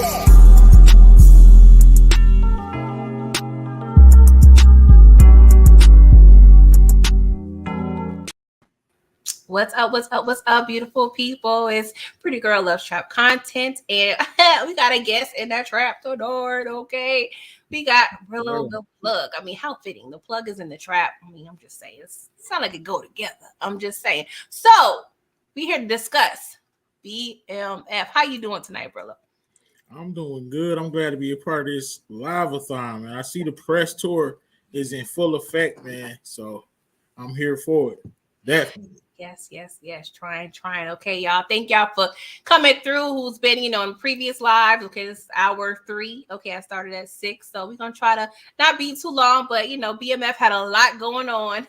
What's up? What's up? What's up, beautiful people? It's Pretty Girl Loves Trap content, and we got a guest in that trap door. Okay, we got Brillo the plug. I mean, how fitting. The plug is in the trap. I mean, I'm just saying, it sounds like it go together. I'm just saying. So we here to discuss BMF. How you doing tonight, Brillo? I'm doing good. I'm glad to be a part of this live-a-thon, man. I see the press tour is in full effect, man. So I'm here for it. Definitely. Yes. Trying. Okay, y'all. Thank y'all for coming through. Who's been, in previous lives. Okay, this is hour 3. Okay, I started at 6. So we're going to try to not be too long, but, BMF had a lot going on.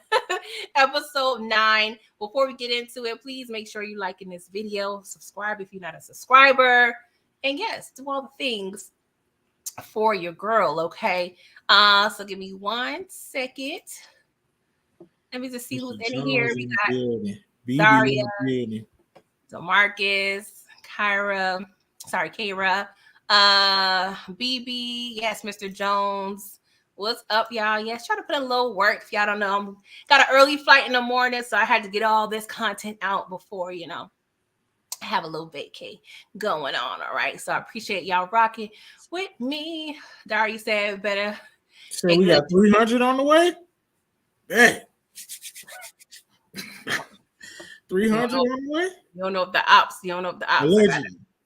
Episode 9. Before we get into it, please make sure you liking this video. Subscribe if you're not a subscriber. And yes, do all the things for your girl, okay? So give me 1 second. Let me just see who's in here. We got Daria, DeMarcus, Kyra, BB, yes, Mr. Jones. What's up, y'all? Yes, try to put in a little work. If y'all don't know, I'm got an early flight in the morning, so I had to get all this content out before, have a little vacay going on. All right. So I appreciate y'all rocking with me. Daria said better. So we got 300 on the way? Hey. 300 on the way? You don't know if the ops.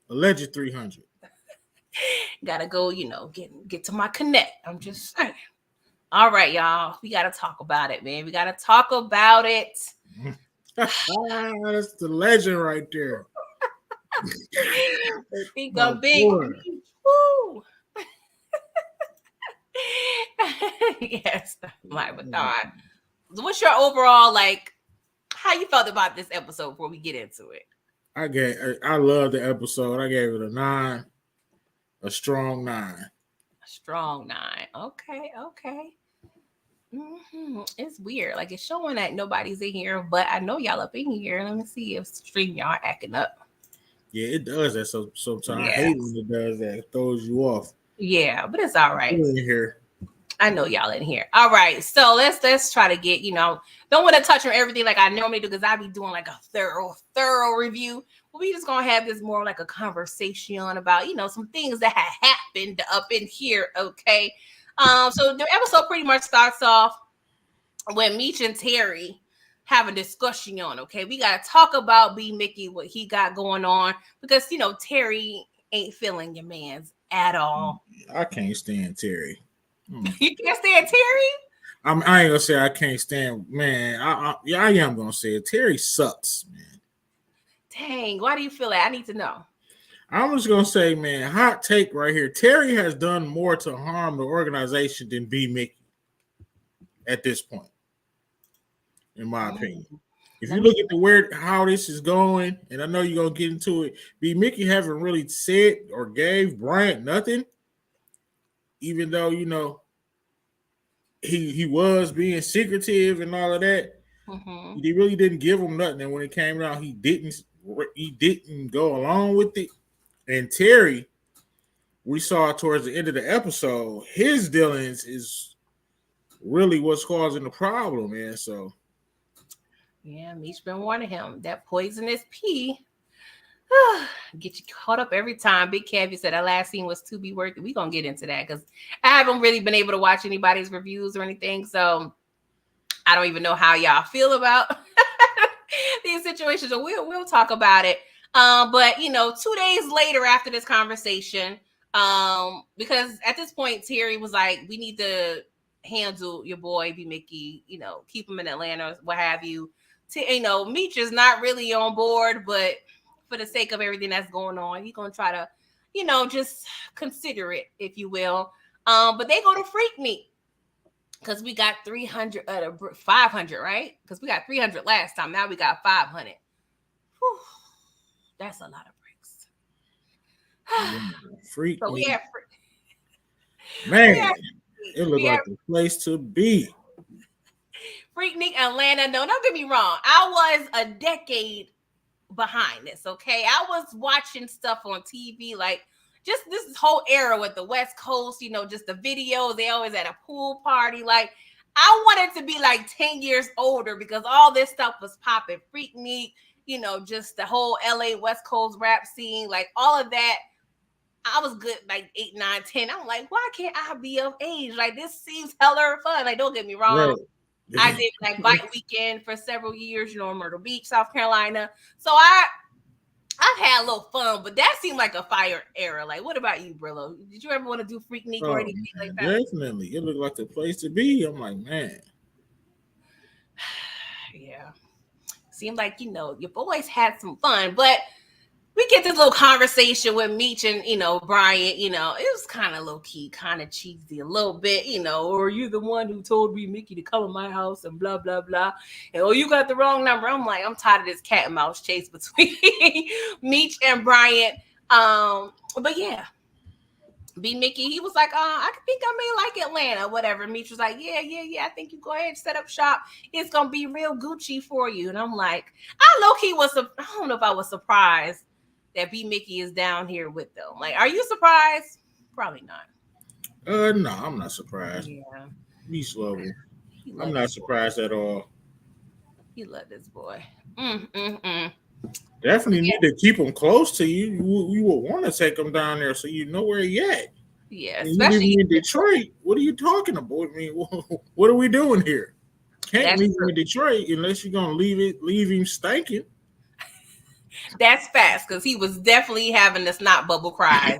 Alleged 300. Gotta go, get to my connect. I'm just saying. All right, y'all. We gotta talk about it, man. We gotta talk about it. That's the legend right there. I think I'm big. Woo. Yes, my God. What's your overall, how you felt about this episode before we get into it? I love the episode. I gave it a 9. A strong 9. A strong 9. Okay. Mm-hmm. It's weird. It's showing that nobody's in here, but I know y'all up in here. Let me see if stream y'all acting up. Yeah, it does that sometimes. Yeah. I hate when it does that. It throws you off. Yeah, but it's all right. In here. I know y'all in here. All right, so let's try to get, don't want to touch on everything like I normally do because I be doing a thorough review. But we just gonna have this more like a conversation about, some things that have happened up in here. Okay, so the episode pretty much starts off when Meech and Terry have a discussion on. Okay, we gotta talk about B Mickey, what he got going on because Terry ain't feeling your man's at all. I can't stand Terry. You can't stand Terry? I ain't gonna say I can't stand, man. I am gonna say it. Terry sucks, man. Dang, why do you feel that? I need to know. I'm just gonna say, man, hot take right here. Terry has done more to harm the organization than B Mickey at this point, in my opinion. If you look at how this is going, and I know you're gonna get into it, B Mickey haven't really said or gave Bryant nothing. Even though, he was being secretive and all of that, he really didn't give him nothing. And when it came out, he didn't go along with it. And Terry, we saw towards the end of the episode, his dealings is really what's causing the problem, man. So, yeah, Meech been warning him that poisonous pea. Get you caught up every time. Big Cav said that last scene was to be worth it. We're gonna get into that because I haven't really been able to watch anybody's reviews or anything, so I don't even know how y'all feel about these situations. So we'll talk about it. But 2 days later after this conversation, because at this point Terry was like, we need to handle your boy B Mickey, keep him in Atlanta, what have you. Meech is not really on board, but for the sake of everything that's going on, he's gonna try to, just consider it, if you will. But they go to Freaknik because we got 300 500, right? Because we got 300 last time. Now we got 500. Whew. That's a lot of bricks. Freaknik. So we have man, it looked like the place to be. Freaknik Atlanta. No, don't get me wrong. I was a decade behind this, okay? I was watching stuff on TV just this whole era with the West Coast, you know, just the videos, they always at a pool party. Like, I wanted to be like 10 years older because all this stuff was popping. Freaknik, you know, just the whole LA West Coast rap scene, like all of that. I was good, like 8, 9, 10. I'm like, why can't I be of age? Like, this seems hella fun. Like, don't get me wrong. Right. I did like bike weekend for several years, you know, in Myrtle Beach, South Carolina. So I've had a little fun, but that seemed like a fire era. Like, what about you, Brillo? Did you ever want to do Freaknik or anything like that? Definitely. It looked like the place to be. I'm like, man. Yeah. Seemed like, you know, your boys had some fun, but we get this little conversation with Meech and, you know, Bryant, you know, it was kind of low key, kind of cheesy a little bit, you know, or you the one who told me, Mickey, to come to my house and blah, blah, blah. And, oh, you got the wrong number. I'm like, I'm tired of this cat and mouse chase between Meech and Bryant. But yeah, B Mickey, he was like, I think I may like Atlanta, whatever. Meech was like, yeah. I think you go ahead and set up shop. It's going to be real Gucci for you. And I'm like, I low-key I don't know if I was surprised that B Mickey is down here with them. Like, are you surprised? Probably not. No, I'm not surprised. Yeah. He's lovely. I'm not surprised at all. He loved this boy. Definitely need to keep him close to you. You would want to take him down there so you know where he at. Yeah, especially in Detroit. What are you talking about? I mean, what are we doing here? Can't leave him in Detroit unless you're gonna leave him stinking. That's fast because he was definitely having the snot bubble cries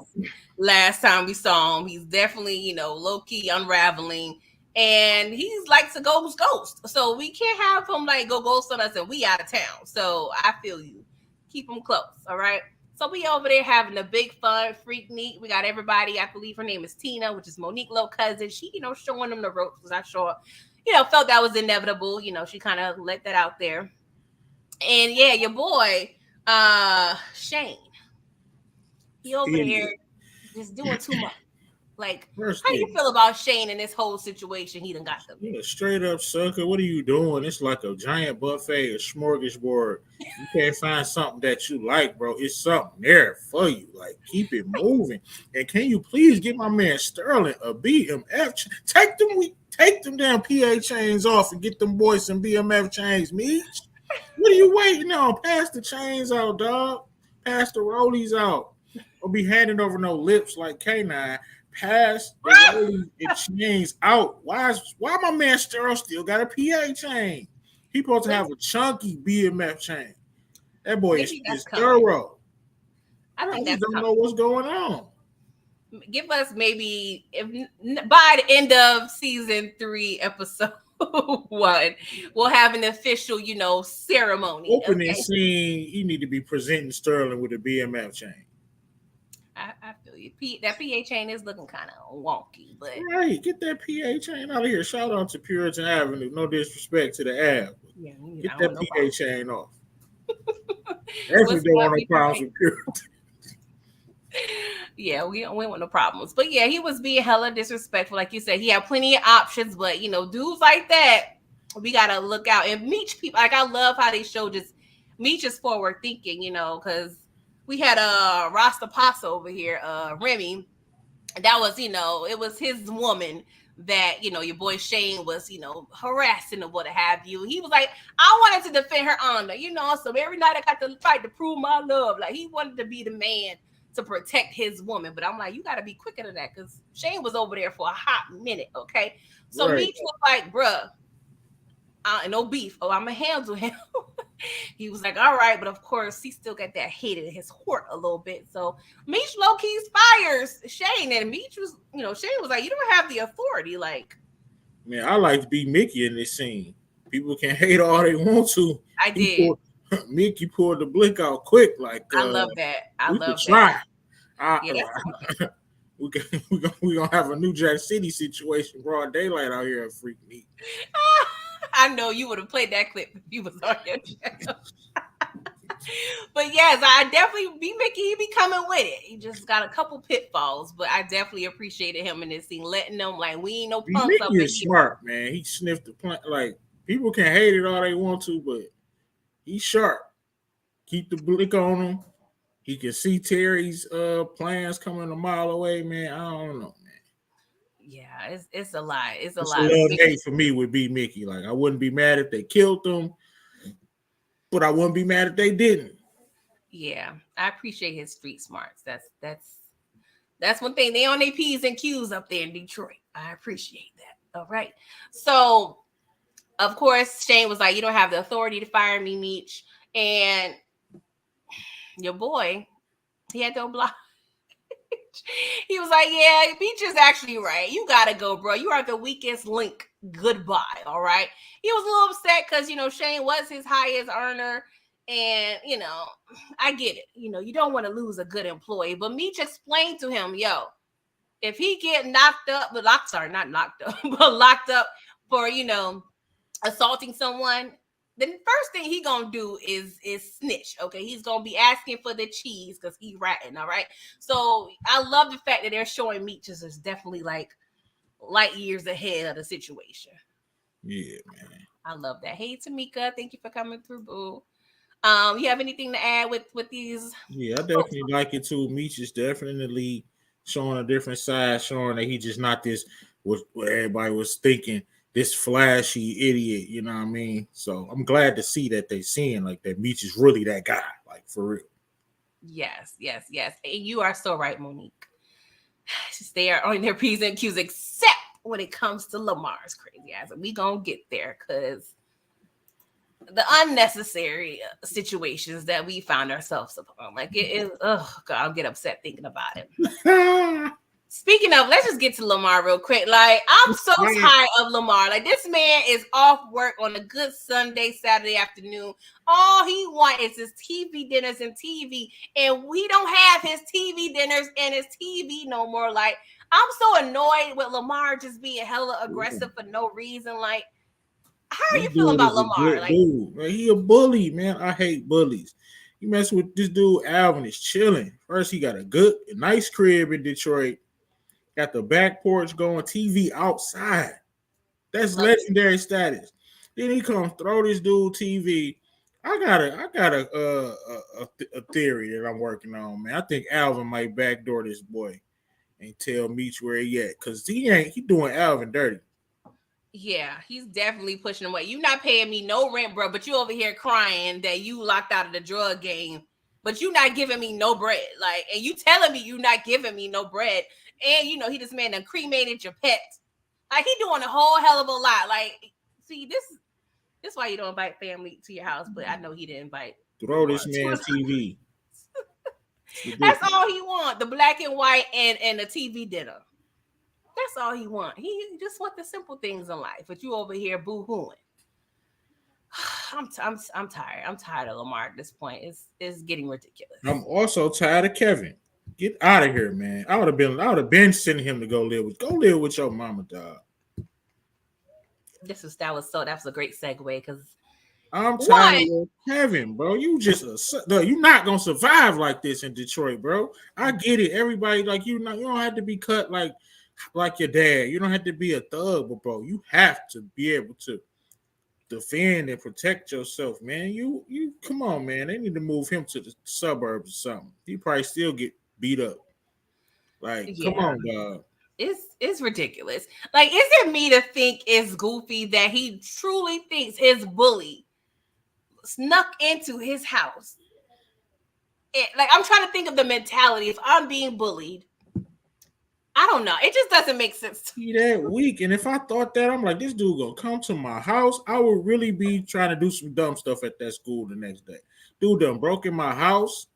last time we saw him. He's definitely, you know, low key unraveling, and he's like to ghost. So we can't have him like go ghost on us and we out of town. So I feel you. Keep him close, all right? So we over there having a big fun Freaknik. We got everybody. I believe her name is Tina, which is Monique's little cousin. She, you know, showing them the ropes because I sure, you know, felt that was inevitable. You know, she kind of let that out there. And yeah, your boy, Shane, he over there just doing too much. Like, how do you feel about Shane in this whole situation? He done got them. Yeah, straight up sucker. What are you doing? It's like a giant buffet, a smorgasbord. You can't find something that you like, bro. It's something there for you. Like, keep it moving. And can you please get my man Sterling a BMF? Take them damn PA chains off and get them boys some BMF chains, Meech. What are you waiting on? Pass the chains out, dog. Pass the rollies out. Or be handing over no lips like K9. Pass the rollies and chains out. Why my man Sterling still got a PA chain? He supposed to have a chunky BMF chain. That boy is thorough. I think just don't know what's going on. Give us maybe by the end of season 3, episode 1, we'll have an official, you know, ceremony. Opening scene, you need to be presenting Sterling with a BMF chain. I feel you. That PA chain is looking kind of wonky, but right, get that PA chain out of here. Shout out to Puritan Avenue. No disrespect to the Ave. Yeah, get that PA chain off. Definitely don't want no problems with Puritan. Yeah, we don't want no problems. But yeah, he was being hella disrespectful. Like you said, he had plenty of options, but you know, dudes like that, we gotta look out. And Meech people, like I love how they show just Meech is forward thinking, you know, because we had a Rasta Pasa over here, Remy. That was, you know, it was his woman that, you know, your boy Shane was, you know, harassing or what have you. He was like, I wanted to defend her honor, you know, so every night I got to fight to prove my love. Like he wanted to be the man to protect his woman. But I'm like, you got to be quicker than that because Shane was over there for a hot minute, okay? So right. Meech was like, bruh, no beef. Oh, I'm going to handle him. He was like, all right. But of course, he still got that hate in his heart a little bit. So Meech low-key fires Shane. And Meech was, you know, Shane was like, you don't have the authority. Like, man, I like to be Mickey in this scene. People can hate all they want to. I did. Mickey pulled the blick out quick. Like, I love that. I love that. We're going to have a New Jack City situation, broad daylight out here at Freaknik. I know you would have played that clip if you was on your channel. But yes, I definitely be Mickey. He be coming with it. He just got a couple pitfalls, but I definitely appreciated him in this scene, letting them like we ain't no punks Mickey up is smart, man. He sniffed the plant. Like people can hate it all they want to, but he's sharp. Keep the blick on him. he can see Terry's plans coming a mile away, man. I don't know, man. Yeah, it's a lot. It's a It's a lot. love hate for me would be Mickey. Like I wouldn't be mad if they killed him, but I wouldn't be mad if they didn't. Yeah, I appreciate his street smarts. That's one thing. They on their P's and Q's up there in Detroit. I appreciate that. All right. So of course, Shane was like, "You don't have the authority to fire me, Meech." And your boy, he had to oblige. He was like, "Yeah, Meech is actually right. You gotta go, bro. You are the weakest link. Goodbye." All right. He was a little upset because Shane was his highest earner, and I get it. You don't want to lose a good employee, but Meech explained to him, "Yo, if he get knocked up, but not knocked up, but locked up for assaulting someone, the first thing he gonna do is snitch. Okay, he's gonna be asking for the cheese because he ratting. All right. So I love the fact that they're showing Meech is definitely like light years ahead of the situation. Yeah, man. I love that. Hey, Tamika, thank you for coming through, boo. You have anything to add with these? Yeah, I definitely like it too. Meech is definitely showing a different side, showing that he just not this what everybody was thinking, this flashy idiot. You know what I mean? So I'm glad to see that they seeing like that Meech is really that guy, like for real. Yes. And you are so right, Monique. They are on their P's and Q's, except when it comes to Lamar's crazy ass. We gonna get there because the unnecessary situations that we found ourselves upon, like it is. Oh God, I'll get upset thinking about it. Speaking of, let's just get to Lamar real quick. Like, I'm so tired of Lamar. Like, this man is off work on a good Sunday, Saturday afternoon. All he wants is his TV dinners and TV. And we don't have his TV dinners and his TV no more. Like, I'm so annoyed with Lamar just being hella aggressive for no reason. Like, how are you feeling about Lamar? Like, dude, man, he a bully, man. I hate bullies. You mess with this dude, Alvin is chilling. First, he got a nice crib in Detroit. Got the back porch going, TV outside. That's legendary status. Then he comes throw this dude TV. I got a theory that I'm working on, man. I think Alvin might backdoor this boy and tell Meech where he at, cause he doing Alvin dirty. Yeah, he's definitely pushing away. You not paying me no rent, bro, but you over here crying that you locked out of the drug game, but you not giving me no bread. Like, and you telling me you not giving me no bread. And he just man done cremated your pet. Like, he doing a whole hell of a lot. Like, see, this is why you don't invite family to your house, but I know he didn't invite. Throw this man TV. That's all he want. The black and white and the TV dinner. That's all he want. He just want the simple things in life. But you over here boo-hooing. I'm tired. I'm tired of Lamar at this point. It's getting ridiculous. I'm also tired of Kevin. Get out of here, man. I would have been sending him to go live with your mama, dog. That was a great segue because I'm tired of Kevin, bro. You you're not gonna survive like this in Detroit, bro. I get it. Everybody like you don't have to be cut like your dad. You don't have to be a thug, but bro, you have to be able to defend and protect yourself, man. You come on, man. They need to move him to the suburbs or something. He probably still get beat up. Like, come on, dog. It's ridiculous. Like, is it me to think it's goofy that he truly thinks his bully snuck into his house? Like, I'm trying to think of the mentality. If I'm being bullied, I don't know. It just doesn't make sense to me. That weak. And if I thought that, I'm like, this dude gonna come to my house, I would really be trying to do some dumb stuff at that school the next day. Dude done broke in my house.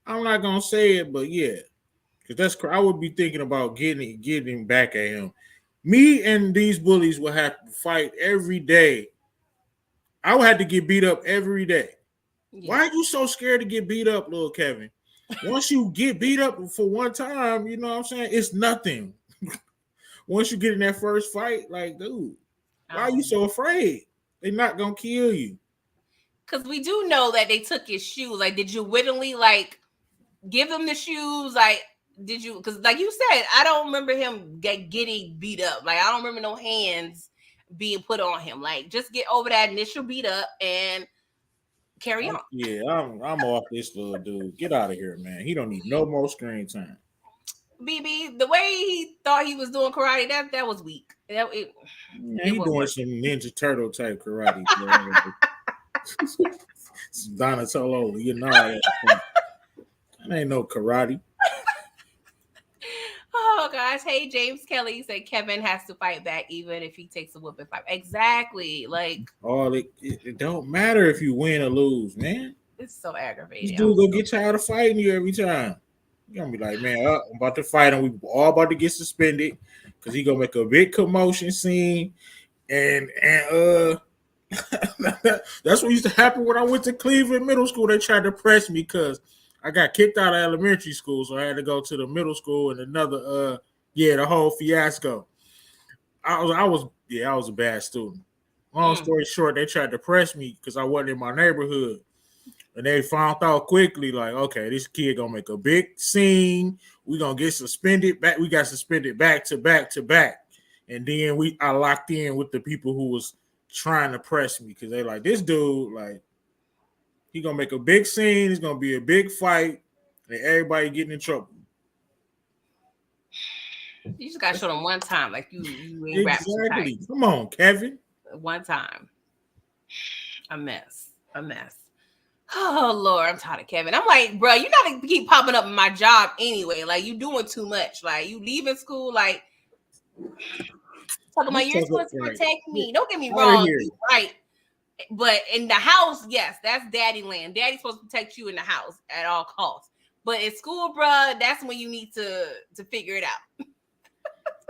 I'm not gonna say it, but yeah. Because I would be thinking about getting back at him. Me and these bullies will have to fight every day. I would have to get beat up every day. Yeah. Why are you so scared to get beat up, little Kevin? Once you get beat up for one time, you know what I'm saying? It's nothing. Once you get in that first fight, like, dude, why are you so afraid? They're not gonna kill you. Because we do know that they took his shoes. Like, did you wittingly give them the shoes? Like, did you? Because like you said, I don't remember him getting beat up. Like, I don't remember no hands being put on him. Like, just get over that initial beat up and carry on. Yeah, I'm off this little dude. Get out of here, man. He don't need no more screen time. BB, the way he thought he was doing karate, that was weak. Yeah, It he wasn't doing working. some Ninja Turtle type karate. Donatello, you know that. That ain't no karate. Oh gosh. Hey, James Kelly said Kevin has to fight back even if he takes a whooping fight. Exactly. Like, It don't matter if you win or lose, man. it's so This aggravating. dude gonna get tired of fighting you every time. You're gonna be like, man, I'm about to fight him. We all about to get suspended because he gonna make a big commotion scene. And that's what used to happen when I went to Cleveland Middle School. They tried to press me because I got kicked out of elementary school, so I had to go to the middle school and another the whole fiasco. I was a bad student. Long story short, they tried to press me because I wasn't in my neighborhood. And they found out quickly, like, okay, this kid gonna make a big scene. We gonna get suspended back. We got suspended back to back to back. And then I locked in with the people who was trying to press me because they like, this dude, like, he gonna make a big scene. It's gonna be a big fight, and everybody getting in trouble. You just gotta show them one time, like you ain't exactly. Come on, Kevin. One time. A mess. Oh Lord, I'm tired of Kevin. I'm like, bro, you gotta keep popping up in my job anyway. Like, you doing too much. Like, you leaving school, like, talking about you're supposed to protect me. Don't get me wrong, you're right. But in the house, yes, that's daddy land. Daddy's supposed to protect you in the house at all costs. But in school, bro, that's when you need to figure it out.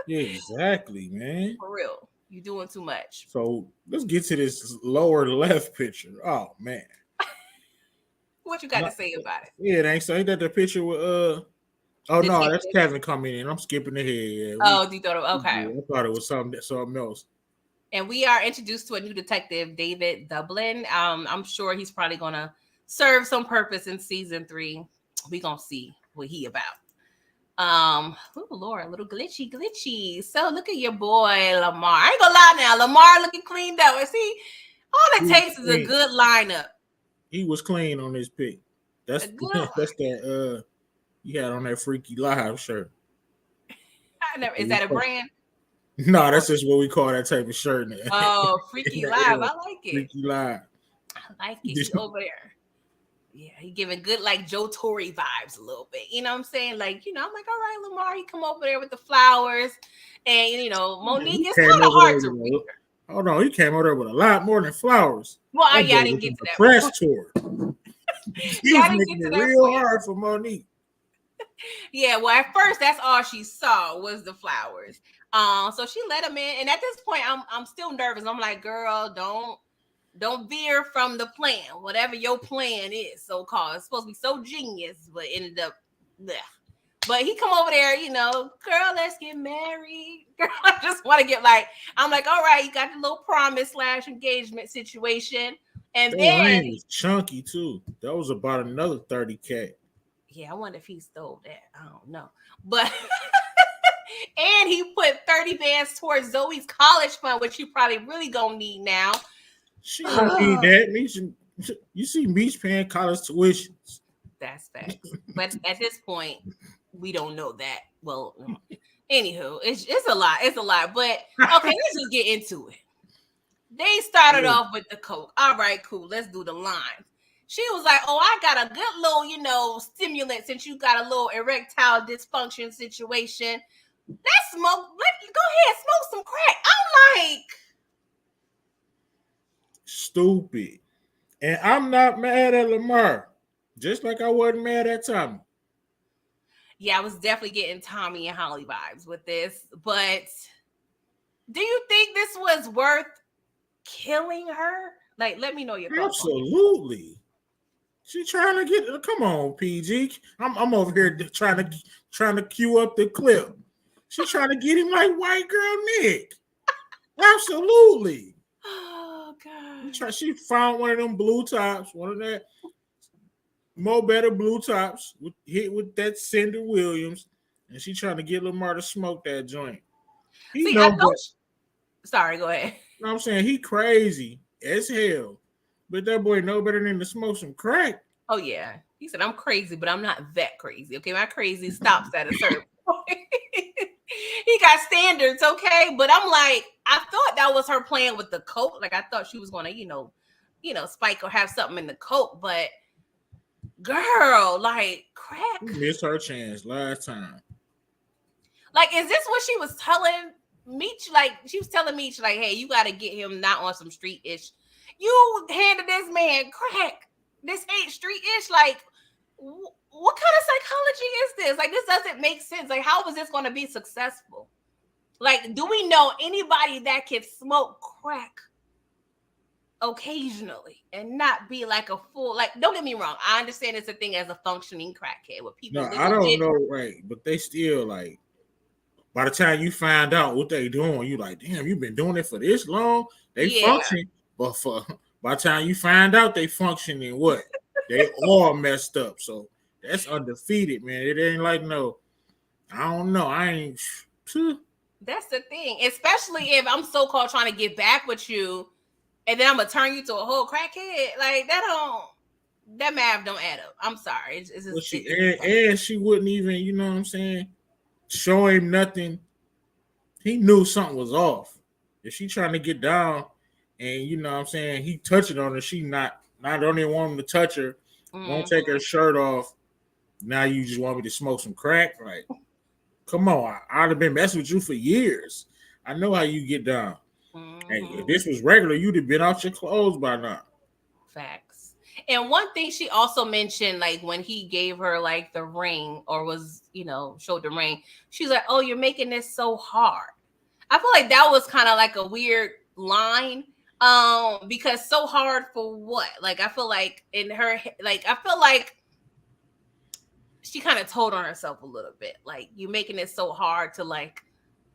Yeah, exactly, man. For real. You're doing too much. So let's get to this lower left picture. Oh man. What you got to say about it? Yeah, thanks. Ain't that the picture with oh no, that's Kevin coming in. I'm skipping ahead. Yeah, you thought of okay. I thought it was something else. And we are introduced to a new detective, David Dublin. I'm sure he's probably gonna serve some purpose in season 3. We gonna see what he about. Oh Lord, a little glitchy. So look at your boy Lamar. I ain't gonna lie now, Lamar looking cleaned up. And see, all it takes is a good lineup. He was clean on his pick. That's that he had on that Freaky Live shirt. Is that a brand? No, that's just what we call that type of shirt now. Oh, Freaky Live. I like it. Freaky Live. I like it. He's over there. Yeah, he giving good like Joe Torre vibes a little bit. You know what I'm saying? Like, I'm like, all right, Lamar, he come over there with the flowers. And, Monique is kind of hard to read. Hold on, he came over there with a lot more than flowers. Well, I didn't get to that. Press tour. He was making it real hard for Monique. Yeah, well, at first, that's all she saw was the flowers. So she let him in. And at this point, I'm still nervous. I'm like, girl, don't veer from the plan, whatever your plan is, so-called. It's supposed to be so genius, but ended up, bleh. But he come over there, girl, let's get married. Girl, I just want to I'm like, all right, you got the little promise / engagement situation. And that then was chunky too. That was about another 30K. Yeah, I wonder if he stole that. I don't know. But and he put 30 bands towards Zoe's college fund, which you probably really gonna need now. She don't need that. You see Meech paying college tuitions. That's facts. But at this point, we don't know that. Well, anywho, it's a lot. It's a lot. But okay, let's just get into it. They started off with the coke. All right, cool. Let's do the lines. She was like, oh, I got a good little, stimulant since you got a little erectile dysfunction situation. Let's smoke. Go ahead, smoke some crack. I'm like, stupid. And I'm not mad at Lamar. Just like I wasn't mad at Tommy. Yeah, I was definitely getting Tommy and Holly vibes with this. But do you think this was worth killing her? Like, let me know your thoughts. Absolutely. She trying to get. Come on, PG. I'm over here trying to cue up the clip. She's trying to get him like white girl Nick. Absolutely. Oh God. She found one of them blue tops, one of that Mo Better blue tops, hit with that Cinder Williams, and she trying to get Lamar to smoke that joint. Sorry, go ahead. I'm saying he crazy as hell, But that boy know better than to smoke some crack. Oh yeah. He said, I'm crazy, but I'm not that crazy. Okay. My crazy stops at a certain point. He got standards, okay? But I'm like, I thought that was her plan with the coke. Like I thought she was gonna, spike or have something in the coke, but girl, like crack. She missed her chance last time. Like, is this what she was telling Meech? Like, she was telling Meech, like, hey, you gotta get him not on some street ish. You handed this man crack. This ain't street ish. Like, what kind of psychology is this? Like, this doesn't make sense. Like, how is this going to be successful? Like, do we know anybody that can smoke crack occasionally and not be like a full, like, don't get me wrong. I understand it's a thing as a functioning crackhead with people. No, I don't know, right? But they still like, by the time you find out what they doing, you like, damn, you've been doing it for this long. They function, but by the time you find out they functioning, what? They all messed up. So that's undefeated, man. It ain't like no, I don't know. I ain't. That's the thing, especially if I'm so-called trying to get back with you, and then I'm gonna turn you to a whole crackhead. Like that math don't add up. I'm sorry. It's just, and she wouldn't even, you know what I'm saying, show him nothing. He knew something was off. If she trying to get down, and you know what I'm saying, he touching on her, she not only want him to touch her, won't take her shirt off. Now you just want me to smoke some crack? Like, come on, I'd have been messing with you for years. I know how you get down. And if this was regular, you'd have been out your clothes by now. Facts. And one thing she also mentioned, like when he gave her like the ring or was, showed the ring, she's like, oh, you're making this so hard. I feel like that was kind of like a weird line. Because so hard for what? Like, I feel like she kind of told on herself a little bit. Like, you're making it so hard to like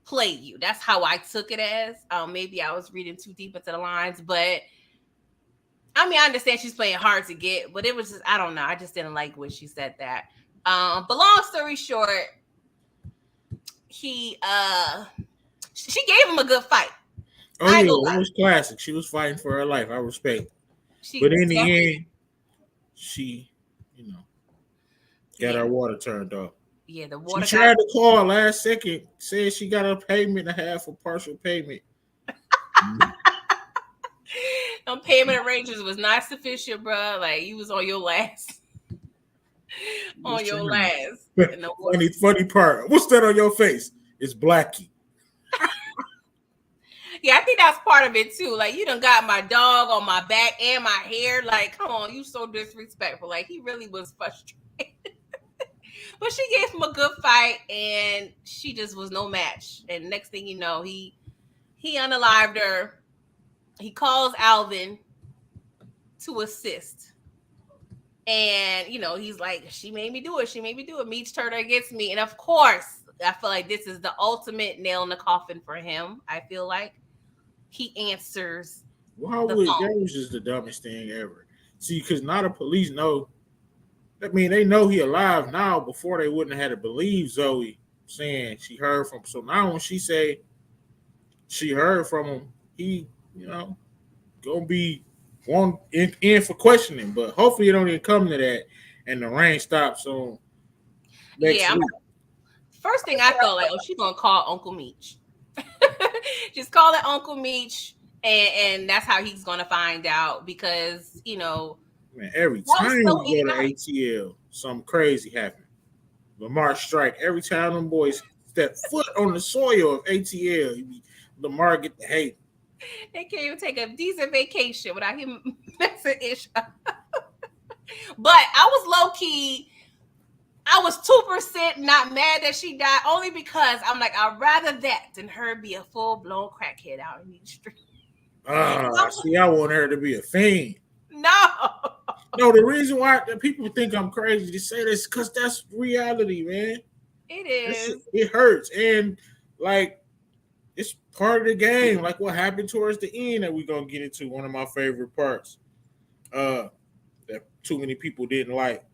play you. That's how I took it as. Maybe I was reading too deep into the lines, but I mean, I understand she's playing hard to get, but it was just, I don't know. I just didn't like when she said that. But long story short, she gave him a good fight. Oh yeah, it was classic. She was fighting for her life. I respect. But in the end, she, got her water turned off. Yeah, the water. She tried to call last second, said she got a payment and a half for partial payment. Payment arrangements was not sufficient, bro. Like, you was on your last. On your last. Funny part. What's that on your face? It's Blackie. Yeah, I think that's part of it too. Like, you done got my dog on my back and my hair. Like, come on, you so disrespectful. Like, he really was frustrated. But she gave him a good fight, and she just was no match. And next thing you know, he unalived her. He calls Alvin to assist. And, he's like, she made me do it. She made me do it. Meech turned her against me. And of course, I feel like this is the ultimate nail in the coffin for him. I feel like he answers. That was just the dumbest thing ever. See, because now the police know. I mean, they know he alive now. Before they wouldn't have had to believe Zoe saying she heard from him. So now when she say she heard from him, he, gonna be one in for questioning. But hopefully it don't even come to that, and the rain stops on next week. First thing I thought, like, oh, she's gonna call Uncle Meech. Just call it Uncle Meech, and that's how he's gonna find out because man, every time you go to ATL, something crazy happens. Lamar strike every time them boys step foot on the soil of ATL. Lamar get the hate. They can't even take a decent vacation without him messing ish up. But I was low key. I was 2% not mad that she died, only because I'm like, I'd rather that than her be a full-blown crackhead out in the street. See, I want her to be a fiend. No, the reason why people think I'm crazy to say this because that's reality, man. It is. It hurts. And, like, it's part of the game. Like what happened towards the end that we're going to get into, one of my favorite parts that too many people didn't like.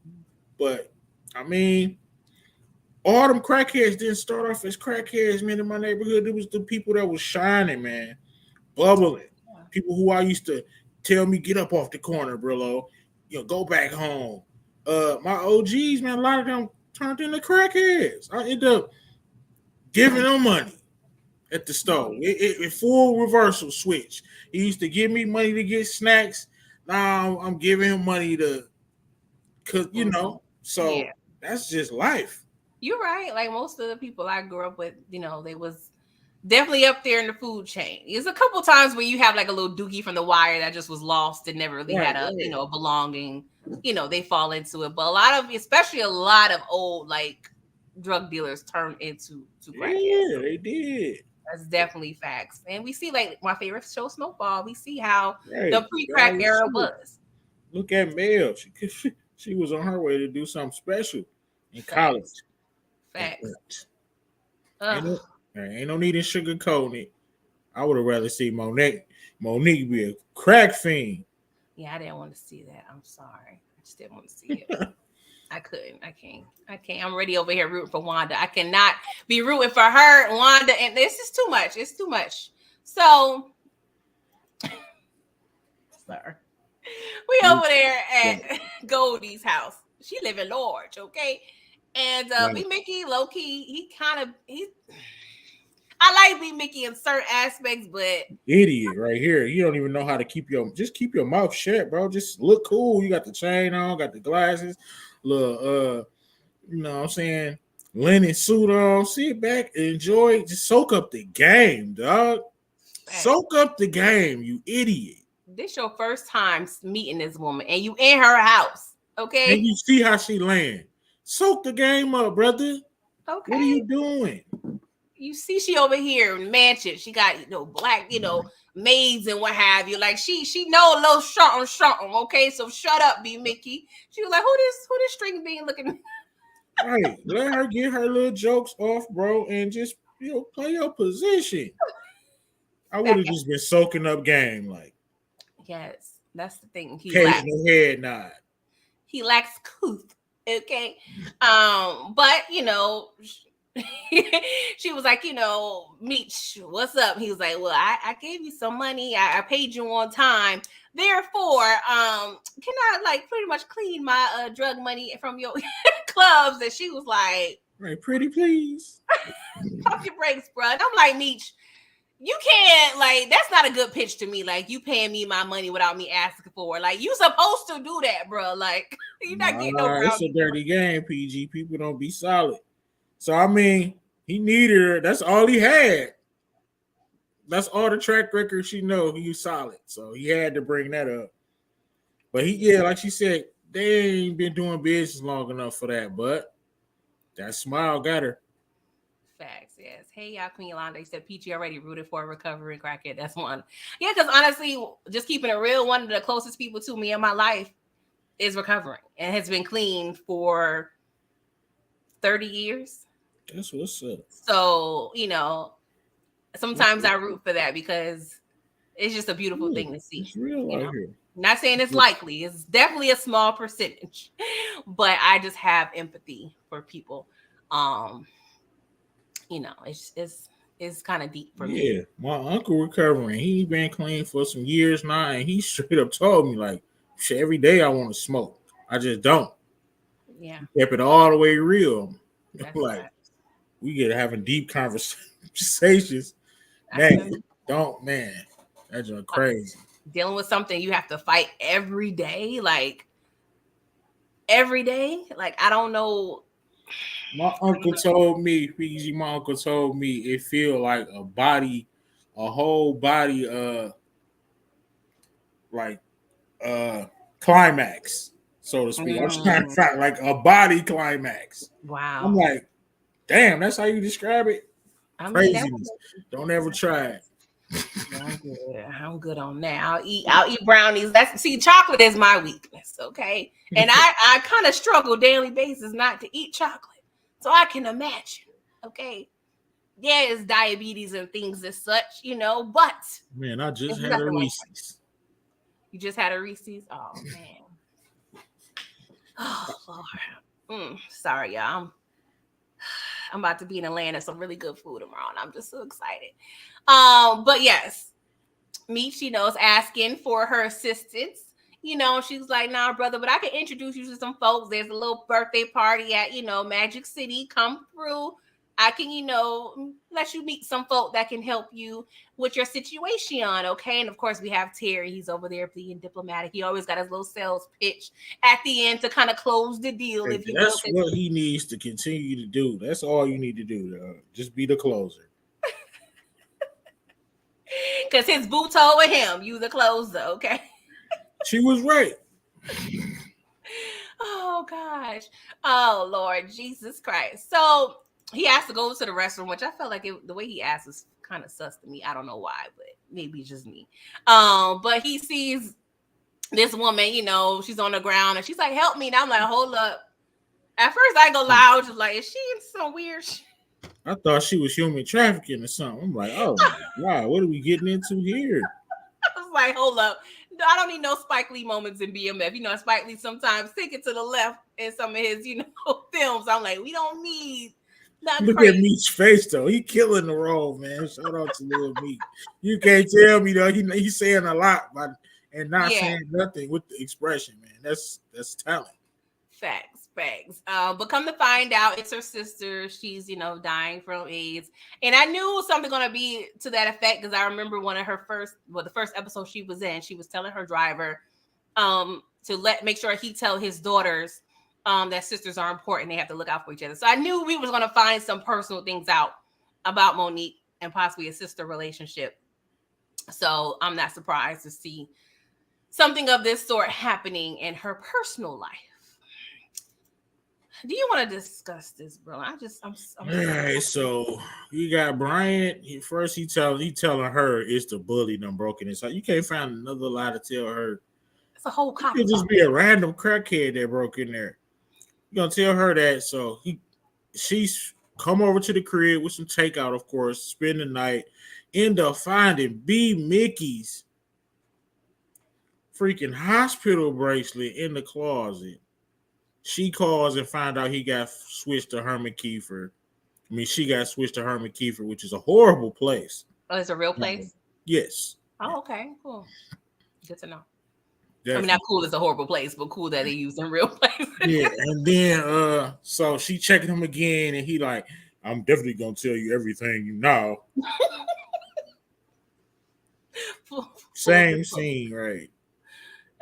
But, I mean, all them crackheads didn't start off as crackheads, man, in my neighborhood. It was the people that was shining, man, bubbling. People who I used to tell me get up off the corner, Brillo. Go back home. My OGs, man, a lot of them turned into crackheads. I end up giving them money at the store. It full reversal switch. He used to give me money to get snacks. Now I'm giving him money cause so that's just life. You're right. Like most of the people I grew up with, they was definitely up there in the food chain. There's a couple times where you have like a little dookie from the wire that just was lost and never really had a belonging. They fall into it. But especially a lot of old like drug dealers turn into crackheads. Yeah, they did. That's definitely facts. And we see like my favorite show, Snowfall. We see how the pre-crack era was. Look at Mel. She was on her way to do something special in college. Facts. Ain't no need in sugarcoating it. I would have rather see Monique be a crack fiend. Yeah, I didn't want to see that. I'm sorry. I just didn't want to see it. I couldn't. I can't. I'm already over here rooting for Wanda. I cannot be rooting for her, Wanda, and this is too much. It's too much. So, sorry. We over there at Goldie's house. She live in Lodge, okay? And B Mickey, low key, I like B Mickey in certain aspects, but idiot right here. You don't even know how to keep your mouth shut, bro. Just look cool. You got the chain on, got the glasses, you know what I'm saying, linen suit on. Sit back, enjoy, just soak up the game, dog. Soak up the game, you idiot. This your first time meeting this woman, and you in her house, okay? And you see how she land. Soak the game up, brother. Okay. What are you doing? You see, she over here in mansion. She got black, maids and what have you. Like she know a little something. Okay, so shut up, B Mickey. She was like, who this string bean looking? Right, let her get her little jokes off, bro, and just play your position. I would have just been soaking up game, like. Yes, that's the thing. He occasional head nod. He lacks couth. Okay, but she was like, Meech, what's up? He was like, well, I gave you some money. I paid you on time. Therefore, can I like pretty much clean my drug money from your clubs? And she was like, right, pretty please. Pump your brakes, bro. And I'm like, Meech, you can't, like, that's not a good pitch to me. Like, you paying me my money without me asking for it. Like, you supposed to do that, bro. Like, you're not getting no. It's a dirty game, PG. People don't be solid. So, I mean, he needed her. That's all he had. That's all the track record she know. He was solid. So, he had to bring that up. But like she said, they ain't been doing business long enough for that. But that smile got her. Facts, yes. Hey, y'all, Queen Yolanda. You said Peachy already rooted for a recovering crackhead. That's one. Yeah, because honestly, just keeping it real, one of the closest people to me in my life is recovering and has been clean for 30 years. That's what's up. So, sometimes I root for that because it's just a beautiful thing to see. It's real out here. Not saying it's likely. It's definitely a small percentage. But I just have empathy for people. It's kind of deep for me. Yeah, my uncle recovering. He been clean for some years now, and he straight up told me, like, shit, every day I want to smoke. I just don't. Yeah. He kept it all the way real. That's like, right. we get having deep conversations. Man, that's just crazy. Dealing with something you have to fight every day. Like, every day. Like, I don't know. My uncle told me it feel like a whole body, climax, so to speak. I'm trying to find like a body climax. Wow. I'm like, damn, that's how you describe it? Craziness. Don't ever try it. I'm good on that. I'll eat brownies. Chocolate is my weakness, okay? And I kind of struggle daily basis not to eat chocolate. So I can imagine, okay? Yeah, it's diabetes and things as such, but man, I just had a Reese's. You just had a Reese's? Oh man. Oh Lord. Sorry, y'all. I'm about to be in Atlanta, some really good food tomorrow, and I'm just so excited. But yes, Meech, is asking for her assistance. She's like, nah, brother, but I can introduce you to some folks. There's a little birthday party at, Magic City. Come through. I can, let you meet some folk that can help you with your situation, okay? And of course, we have Terry. He's over there being diplomatic. He always got his little sales pitch at the end to kind of close the deal, if you will. That's what he needs to continue to do. That's all you need to do. Just be the closer. Because his boo told him, you the closer, okay? She was right. Oh, gosh. Oh, Lord Jesus Christ. So he has to go to the restroom, which I felt like the way he asked was kind of sus to me. I don't know why, but maybe it's just me. But he sees this woman, she's on the ground and she's like, help me. And I'm like, hold up. At first I go loud, just like, is she in some weird shit? I thought she was human trafficking or something. I'm like, oh my God, what are we getting into here? I was like, hold up. I don't need no Spike Lee moments in BMF. Spike Lee sometimes take it to the left in some of his, films. I'm like, we don't need nothing Look crazy. at Meech's face, though. He killing the role, man. Shout out to Lil Meech. You can't tell me, though. He's saying a lot and not saying nothing with the expression, man. That's talent. Facts. But come to find out, it's her sister. She's, dying from AIDS. And I knew something going to be to that effect because I remember one of her the first episode she was in, she was telling her driver to make sure he tell his daughters that sisters are important. They have to look out for each other. So I knew we was going to find some personal things out about Monique and possibly a sister relationship. So I'm not surprised to see something of this sort happening in her personal life. Do you want to discuss this, bro? I'm all right. So you got Bryant. He telling her it's the bully done broken inside. You can't find another lie to tell her. It's a whole cop. It could just be a random crackhead that broke in there. You gonna tell her that? So she's come over to the crib with some takeout, of course. Spend the night. End up finding B. Mickey's freaking hospital bracelet in the closet. She calls and find out he got switched to Herman Kiefer. She got switched to Herman Kiefer, which is a horrible place. Oh, it's a real place? Yes. Oh, okay, cool. Good to know. Definitely. I mean, not cool is a horrible place, but cool that they use in real places. Yeah, and then so she checking him again, and he like, I'm definitely gonna tell you everything you know. Same scene, right?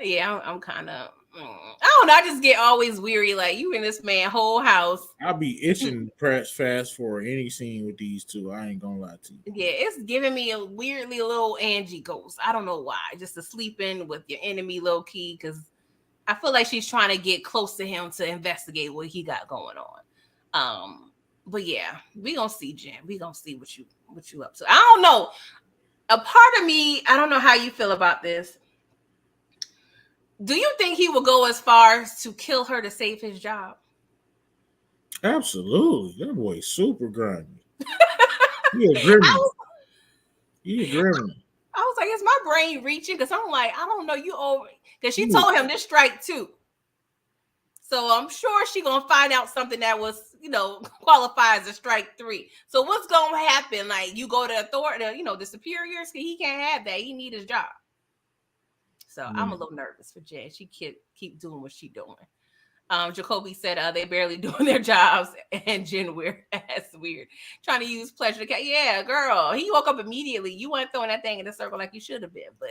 Yeah, I'm kind of. I don't know. I just get always weary. Like you in this man whole house. I'll be itching to press fast for any scene with these two. I ain't gonna lie to you. Yeah, it's giving me a weirdly little Angie Ghost. I don't know why. Just to sleep in with your enemy low key because I feel like she's trying to get close to him to investigate what he got going on. But yeah, we gonna see, Jen. We gonna see what you up to. I don't know. A part of me, I don't know how you feel about this. Do you think he will go as far as to kill her to save his job? Absolutely. That boy's super grimy. He a gremlin. I was like, is my brain reaching? Because I'm like, I don't know. Because she told him this strike 2. So I'm sure she's going to find out something that was, qualifies as strike 3. So what's going to happen? Like you go to authority, the superiors, he can't have that. He need his job. So I'm a little nervous for Jen. She keep doing what she's doing. Jacoby said they barely doing their jobs, and Jen that's weird. Trying to use pleasure to yeah, girl. He woke up immediately. You weren't throwing that thing in the circle like you should have been, but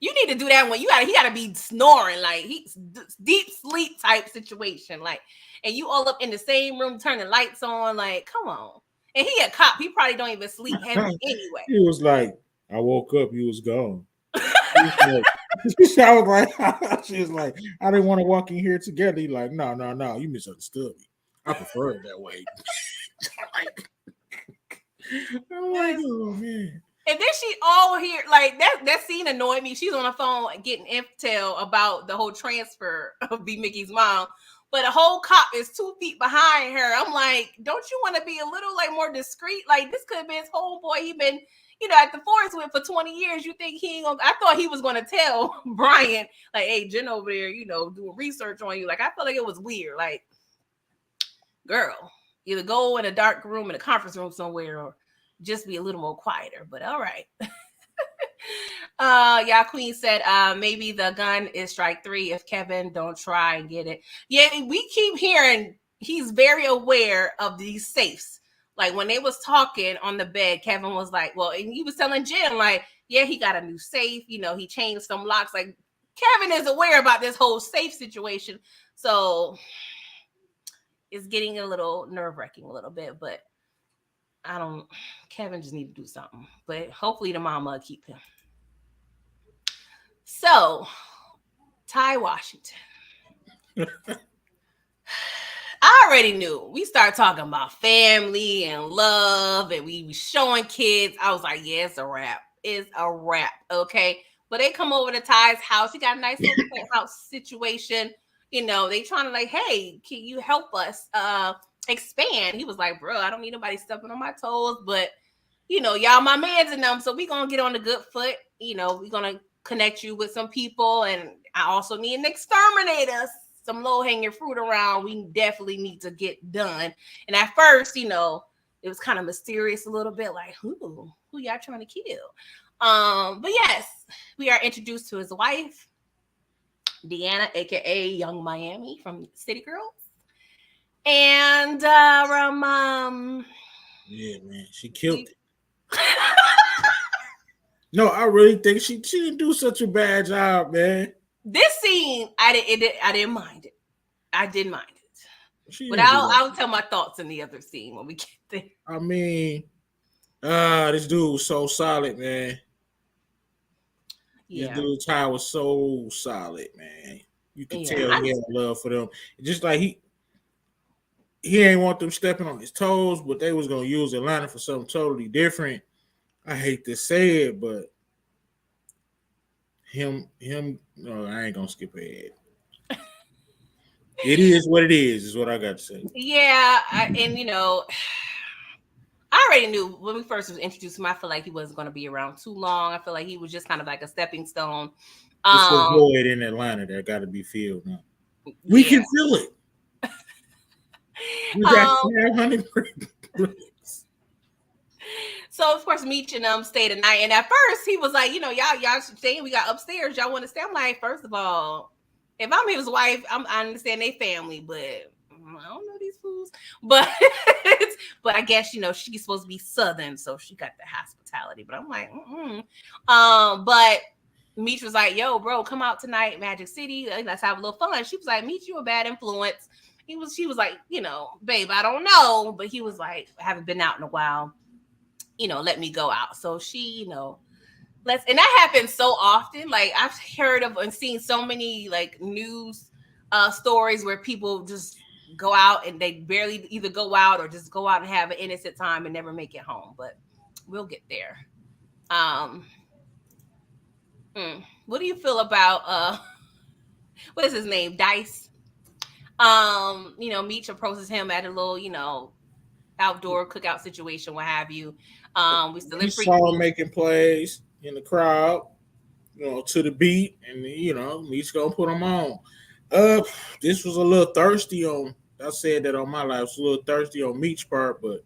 you need to do that when he gotta be snoring, like he's deep sleep type situation, like, and you all up in the same room turning lights on, like, come on. And he a cop. He probably don't even sleep heavy anyway. He was like, I woke up, you was gone. I was like, she was like, I didn't want to walk in here together. He like, no, you misunderstood me. I prefer it that way. I'm like, oh man. And then she all here, like that scene annoyed me. She's on the phone getting intel about the whole transfer of B. Mickey's mom, but a whole cop is 2 feet behind her. I'm like, don't you want to be a little like more discreet? Like this could have been his homeboy. He been at the forest with for 20 years. You think he ain't gonna? I thought he was gonna tell Brian, like, hey, Jen over there, doing research on you. Like, I felt like it was weird. Like, girl, either go in a dark room in a conference room somewhere or just be a little more quieter. But all right. Y'all Queen said maybe the gun is strike 3 if Kevin don't try and get it. Yeah, we keep hearing he's very aware of these safes. Like when they was talking on the bed, Kevin was like, well, and he was telling Jen, like, yeah, he got a new safe, you know, he changed some locks. Like Kevin is aware about this whole safe situation. So it's getting a little nerve-wracking a little bit, but Kevin just need to do something. But hopefully the mama will keep him. So, Ty Washington. I already knew. We started talking about family and love, and we showing kids. I was like, yeah, it's a wrap. It's a wrap, okay? But they come over to Ty's house. He got a nice little house situation. You know, they trying to like, hey, can you help us expand? He was like, bro, I don't need nobody stepping on my toes, but, you know, y'all my mans and them, so we going to get on the good foot. You know, we're going to connect you with some people, and I also need an exterminator, some low-hanging fruit around. We definitely need to get done. And at first, you know, it was kind of mysterious a little bit, like who y'all trying to kill? But yes, we are introduced to his wife, Deanna, aka Young Miami from City Girls. And yeah, man, she killed it. No, I really think she didn't do such a bad job, man. This scene, I didn't mind it. I didn't mind it. But I'll tell my thoughts in the other scene when we get there. I mean, this dude was so solid, man. Yeah. This dude Ty was so solid, man. You can tell he had love for them. Just like he ain't want them stepping on his toes, but they was gonna use Atlanta for something totally different. I hate to say it, but him. No, I ain't gonna skip ahead. It is what it is what I got to say. Yeah, and you know, I already knew when we first was introduced to him. I feel like he wasn't going to be around too long. I feel like he was just kind of like a stepping stone. It's a void in Atlanta that got to be filled now. We can fill it. We got 500 bricks. So of course, Meech and them stayed the night, and at first he was like, you know, y'all staying. We got upstairs. Y'all want to stay? I'm like, first of all, if I'm his wife, I understand they family, but I don't know these fools. But I guess, you know, she's supposed to be Southern, so she got the hospitality. But I'm like, but Meech was like, yo, bro, come out tonight, Magic City. Let's have a little fun. She was like, Meech, you a bad influence. She was like, you know, babe, I don't know. But he was like, I haven't been out in a while. You know, let me go out. So she, you know, and that happens so often. Like I've heard of and seen so many like news stories where people just go out and they barely either go out or just go out and have an innocent time and never make it home. But we'll get there. What do you feel about what is his name? Dice. You know, Meech approaches him at a little, you know, outdoor cookout situation, what have you. We still saw him making plays in the crowd, you know, to the beat, and you know, Meech gonna put him on. This was a little thirsty on. I said that on my life. It's a little thirsty on Meech's part, but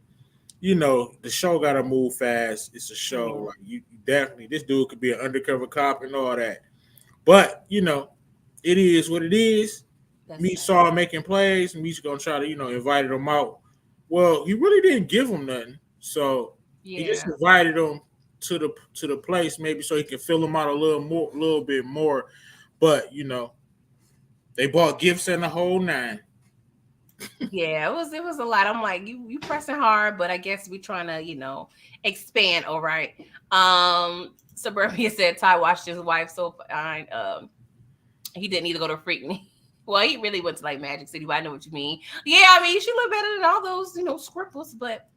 you know, the show gotta move fast. It's a show. Yeah. Like you definitely, this dude could be an undercover cop and all that. But you know, it is what it is. Meech saw him making plays, and Meech gonna try to, you know, invite him out. Well, he really didn't give him nothing, so he just invited him to the place, maybe so he can fill him out a little bit more. But you know, they bought gifts and the whole nine. Yeah, it was a lot. I'm like, you pressing hard, but I guess we're trying to, you know, expand. All right. Suburbia said Ty watched his wife so fine. He didn't need to go to Freakney. Well, he really went to like Magic City, but I know what you mean. Yeah, I mean, she looked better than all those, you know, scribbles, but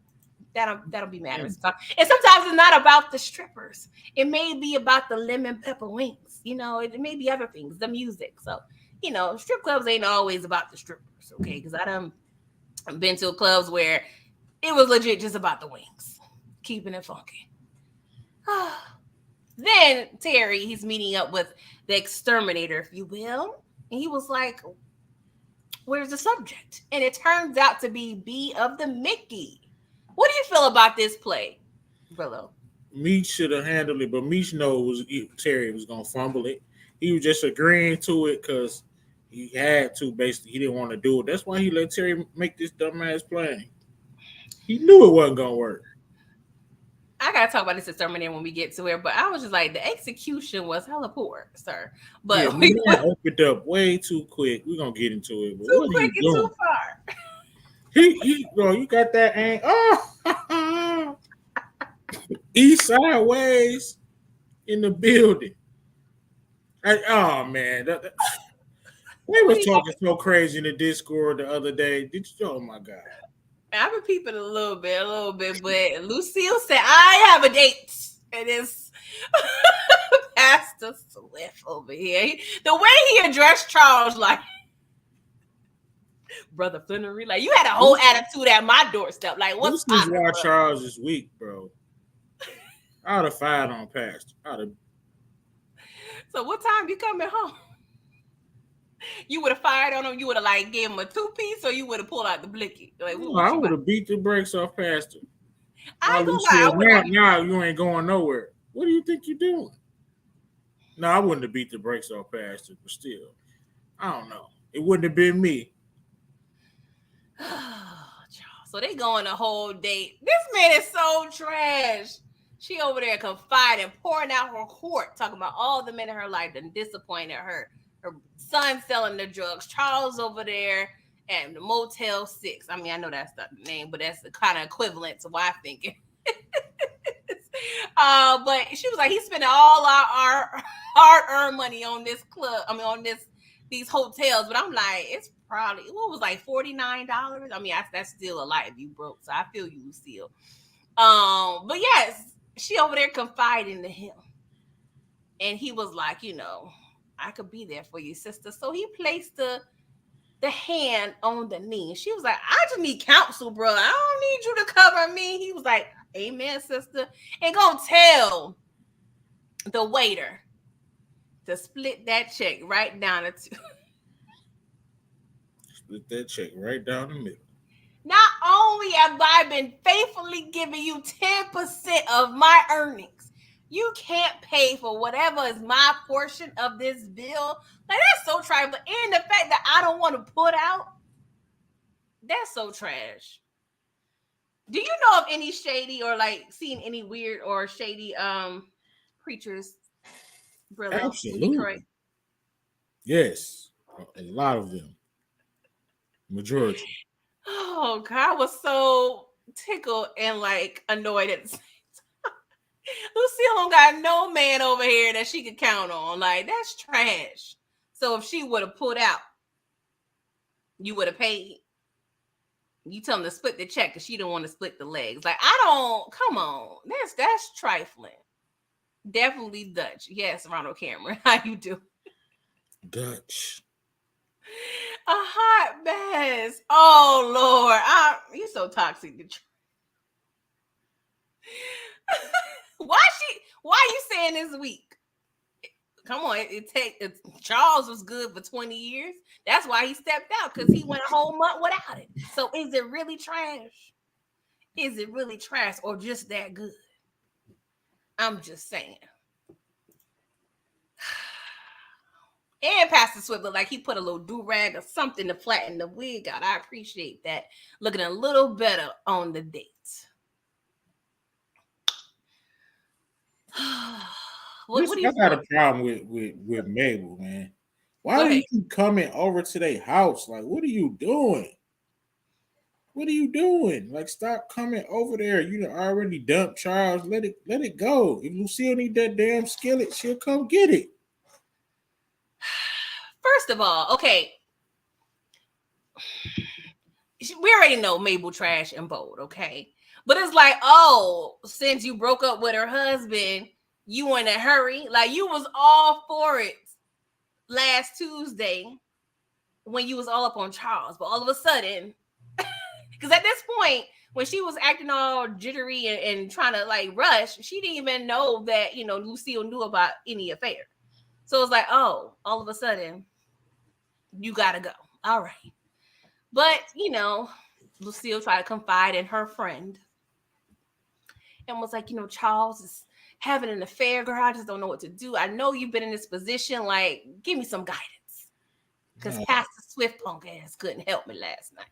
that'll be matters. And sometimes it's not about the strippers. It may be about the lemon pepper wings. You know, it may be other things, the music. So, you know, strip clubs ain't always about the strippers, okay? Because I've been to clubs where it was legit just about the wings, keeping it funky. Then Terry, he's meeting up with the exterminator, if you will. And he was like, where's the subject? And it turns out to be B of the Mickey. What do you feel about this play, Brillo? Meach should have handled it, but Meach knows Terry was gonna fumble it. He was just agreeing to it because he had to. Basically, he didn't want to do it. That's why he let Terry make this dumbass play. He knew it wasn't gonna work. I gotta talk about this exterminator when we get to it, but I was just like, the execution was hella poor, sir. But Yeah, we opened up way too quick. We're gonna get into it. But too what quick are you and doing? too far. Bro, you got that ain't east sideways in the building. Oh man, they was talking so crazy in the Discord the other day. Did you? Oh my god. I've been peeping a little bit, but Lucille said, I have a date. And it's Pastor Swift over here. The way he addressed Charles, like, Brother Flannery, like, you had a whole attitude at my doorstep. Like, what's this is why Charles is weak, bro. I would have fired on Pastor. So what time you coming home? You would have fired on him. You would have like gave him a 2-piece, or you would have pulled out the blicky. Like, I would have beat the brakes off Pastor. I ain't gonna lie. Now you ain't going nowhere. What do you think you're doing? No, I wouldn't have beat the brakes off Pastor, but still, I don't know. It wouldn't have been me. So they go on a whole date. This man is so trash. She over there confiding, pouring out her heart, talking about all the men in her life that disappointed her. Her son selling the drugs. Charles over there at the Motel 6. I mean, I know that's not the name, but that's the kind of equivalent to what I'm thinking. But she was like, he's spending all our hard-earned money on this club. I mean, on these hotels. But I'm like, it's probably, what was like $49? I mean, that's still a lot if you broke. So I feel you, Lucille. But yes, she over there confiding to him. And he was like, I could be there for you, sister. So he placed the hand on the knee. She was like, I just need counsel, bro. I don't need you to cover me. He was like, amen, sister. And go tell the waiter to split that check right down the two. Split that check right down the middle. Not only have I been faithfully giving you 10% of my earnings, you can't pay for whatever is my portion of this bill. Like, that's so trifling. And the fact that I don't want to put out, that's so trash. Do you know of any shady or like seen any weird or shady preachers, Brillo, Absolutely. in Detroit? Yes, a lot of them. Majority. Oh God, I was so tickled and like annoyed at the same time. Lucille don't got no man over here that she could count on. Like, that's trash. So if she would have put out, you would have paid. You tell them to split the check because she don't want to split the legs. Like, come on. That's trifling. Definitely Dutch. Yes, Ronald Cameron. How you do? Dutch. A hot mess. Oh Lord. You're so toxic. Why are you saying this week? Come on, Charles was good for 20 years. That's why he stepped out, because he went a whole month without it. So is it really trash? Is it really trash or just that good? I'm just saying. And Pastor Swift looked like he put a little do-rag or something to flatten the wig out. I appreciate that. Looking a little better on the date. What I got a problem with Mabel, man. Why do you keep coming over to their house? Like, what are you doing? What are you doing? Like, stop coming over there. You already dumped Charles. Let it go. If Lucille need that damn skillet, she'll come get it. First of all, okay. We already know Mabel trash and bold, okay? But it's like, oh, since you broke up with her husband, you in a hurry. Like, you was all for it last Tuesday when you was all up on Charles. But all of a sudden, because at this point, when she was acting all jittery and trying to like rush, she didn't even know that, Lucille knew about any affair. So it's like, oh, all of a sudden, you gotta go. All right. But, Lucille tried to confide in her friend and was like, Charles is having an affair, girl. I just don't know what to do. I know you've been in this position. Like, give me some guidance. Because Pastor Swift punk ass couldn't help me last night.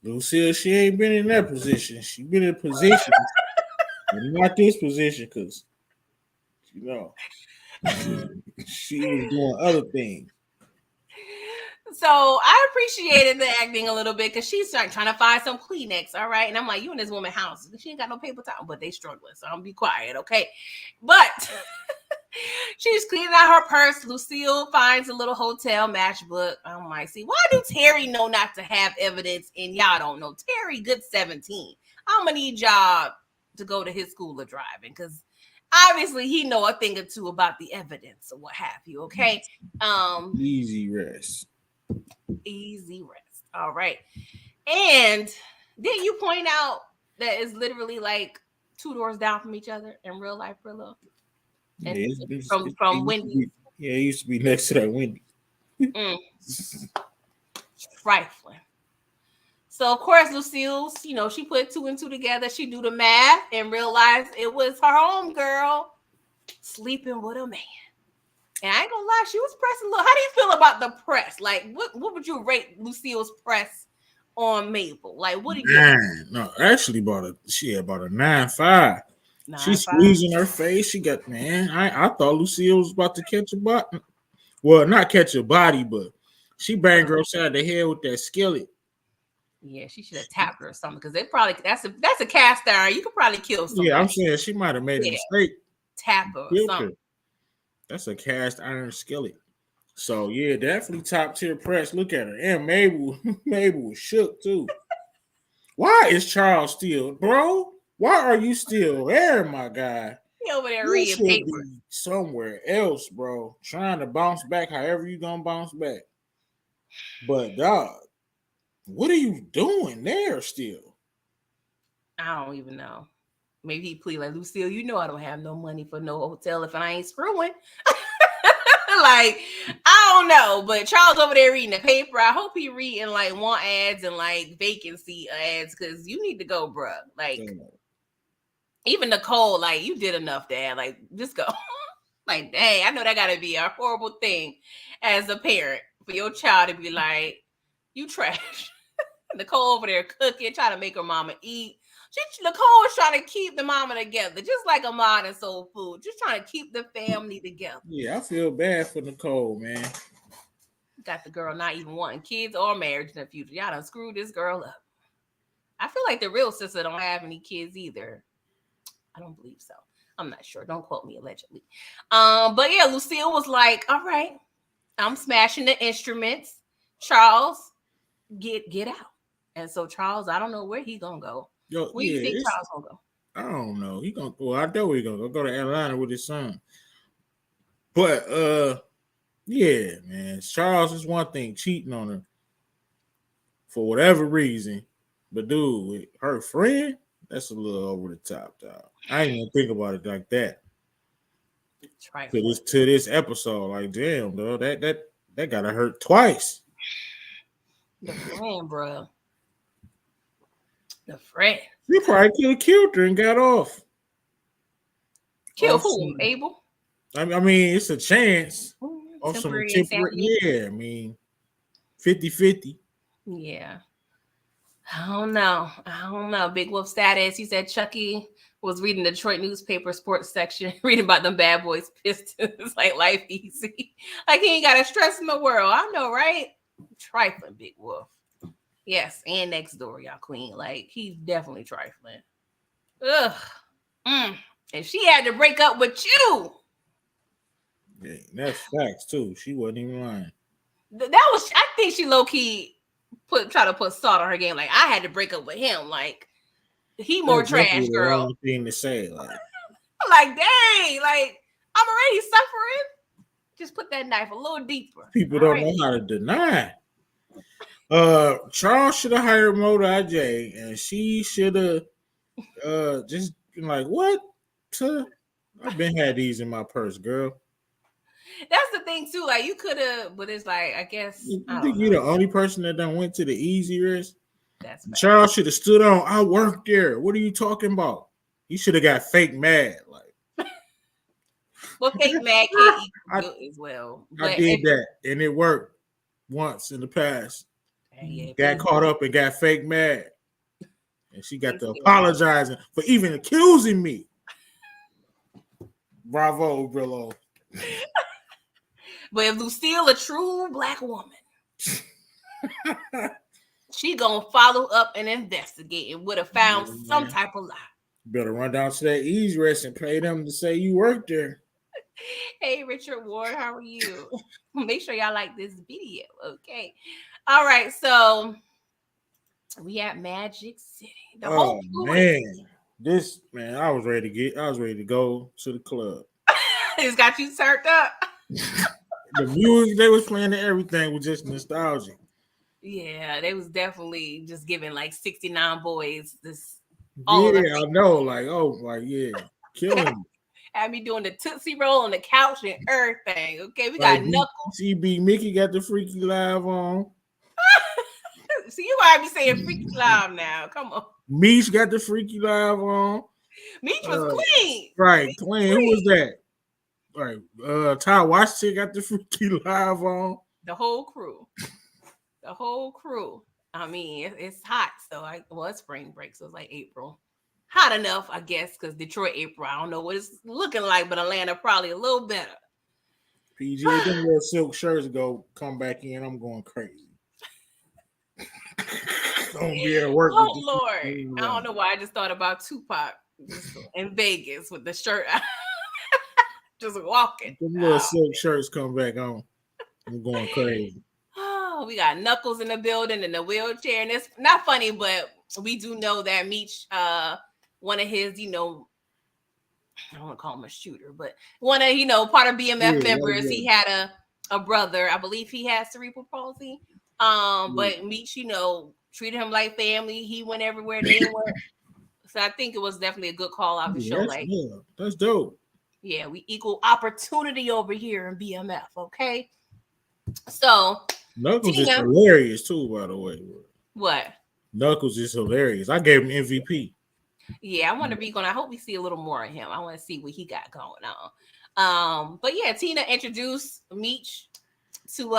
Lucille, she ain't been in that position. She been in positions, but not this position, because you know she was doing other things. So I appreciated the acting a little bit because she's trying to find some Kleenex, all right? And I'm like, you in this woman's house. She ain't got no paper towel, but they struggling, so I'm gonna be quiet, okay? But she's cleaning out her purse. Lucille finds a little hotel matchbook. I'm like, see, why do Terry know not to have evidence and y'all don't know? Terry, good 17. I'm gonna need y'all to go to his school of driving because obviously he know a thing or two about the evidence or what have you, okay? Easy rest. Easy rest. All right. And didn't you point out that it's literally like 2 doors down from each other in real life, Brillo? Yeah, from Wendy's. Yeah, it used to be next to that Wendy's. Trifling. So of course, Lucille, you know, she put 2 and 2 together. She do the math and realized it was her home girl sleeping with a man. And I ain't gonna lie, she was pressing a little. How do you feel about the press? Like, what would you rate Lucille's press on Mabel? Like, what do you? No, actually, she had about a 9.5. She's squeezing her face. She got, man. I thought Lucille was about to catch a body. Well, not catch a body, but she banged her upside the head with that skillet. Yeah, she should have tapped her or something because they probably that's a cast iron. You could probably kill somebody. Yeah, I'm saying she might have made a mistake. Tap her or something. That's a cast iron skillet. So yeah, definitely top tier press. Look at her. And Mabel was shook too. Why is Charles still, bro? Why are you still there, my guy? He over there reading paper. Be somewhere else, bro. Trying to bounce back however you gonna bounce back. But dog, what are you doing there still? I don't even know. Maybe he plead like, Lucille, you know I don't have no money for no hotel if I ain't screwing. Like, I don't know. But Charles over there reading the paper. I hope he reading like want ads and like vacancy ads because you need to go, bruh. Like, even Nicole, like, you did enough, Dad. Like, just go. Like, dang, I know that gotta be a horrible thing as a parent for your child to be like, you trash. Nicole over there cooking, trying to make her mama eat. Nicole is trying to keep the mama together, just like Ahmad and Soul Food, just trying to keep the family together. Yeah, I feel bad for Nicole, man. Got the girl not even wanting kids or marriage in the future. Y'all done screwed this girl up. I feel like the real sister don't have any kids either. I don't believe so. I'm not sure. Don't quote me, allegedly. But yeah, Lucille was like, all right, I'm smashing the instruments. Charles, get out. And so Charles, I don't know where he gonna go. Where do you think Charles gonna go? I don't know. He gonna. Well, I know he gonna go to Atlanta with his son. But yeah, man. Charles is one thing, cheating on her for whatever reason. But dude, her friend, that's a little over the top, dog. I ain't even think about it like that. To this episode, like damn, though, that gotta hurt twice. The friend, bro. The friend. He probably could have killed her and got off. Kill who? Abel? I mean, it's a chance. Temporary. Yeah, I mean, 50-50. Yeah. I don't know. Big Wolf status. He said Chucky was reading the Detroit newspaper sports section, reading about them bad boys Pistons. Like, life easy. Like, he ain't got a stress in the world. I know, right? Trifling, Big Wolf. Yes, and next door, y'all queen. Like, he's definitely trifling. Ugh. And she had to break up with you. Yeah, that's facts too. She wasn't even lying. I think she low-key try to put salt on her game. Like, I had to break up with him. Like, he more trash, girl. Wrong thing to say. Like, dang, like, I'm already suffering. Just put that knife a little deeper. People don't know how to deny. Charles should have hired Motor IJ, and she should have just been like, "What? I've been had these in my purse, girl." That's the thing too. Like, you could have, but it's like, I guess. You think you're the only person that done went to the easy risk? That's bad. Charles should have stood on. I worked there. What are you talking about? He should have got fake mad. Like, Well, fake mad can't equal guilt as well. I But did that, and it worked once in the past. yeah, Got caught up and got fake mad, and she got to It's apologizing for even accusing me. Bravo, Brillo. But if Lucille a true Black woman, she gonna follow up and investigate and would have found some type of lie. Better run down to that ease rest and pay them to say you worked there. Hey, Richard Ward, how are you? Make sure y'all like this video, okay? All right, so we at Magic City. The whole man, I was ready to go to the club. It's got you turned up. The music they was playing and everything was just nostalgic. Yeah, they was definitely just giving like 69 boys this. I know, killing me. Had me doing the Tootsie Roll on the couch and everything. Okay, we got Knuckles. CB Mickey got the Freaky Live on. So you might be saying Freaky Live now. Come on. Meech got the Freaky Live on. Meech was clean. Right, clean. Who was that? Right. Ty Washington got the Freaky Live on. The whole crew. I mean, it's hot. So it's spring break. So it's like April. Hot enough, I guess, because Detroit, April, I don't know what it's looking like, but Atlanta probably a little better. PG, them little silk shirts come back in. I'm going crazy. Don't be at work. Oh, Lord. I don't know why. I just thought about Tupac in Vegas with the shirt just walking. Them little silk shirts come back on. I'm going crazy. Oh, we got Knuckles in the building in the wheelchair. And it's not funny, but we do know that Meech, one of his, I don't want to call him a shooter, but one of, part of BMF members, he had a brother. I believe he has cerebral palsy. But Meech, treated him like family. He went everywhere they went. So I think it was definitely a good call out to show that's dope. Yeah, we equal opportunity over here in BMF, okay? So Knuckles is hilarious too, by the way. What? Knuckles is hilarious. I gave him MVP. Yeah, I hope we see a little more of him. I want to see what he got going on. But yeah, Tina introduced Meech to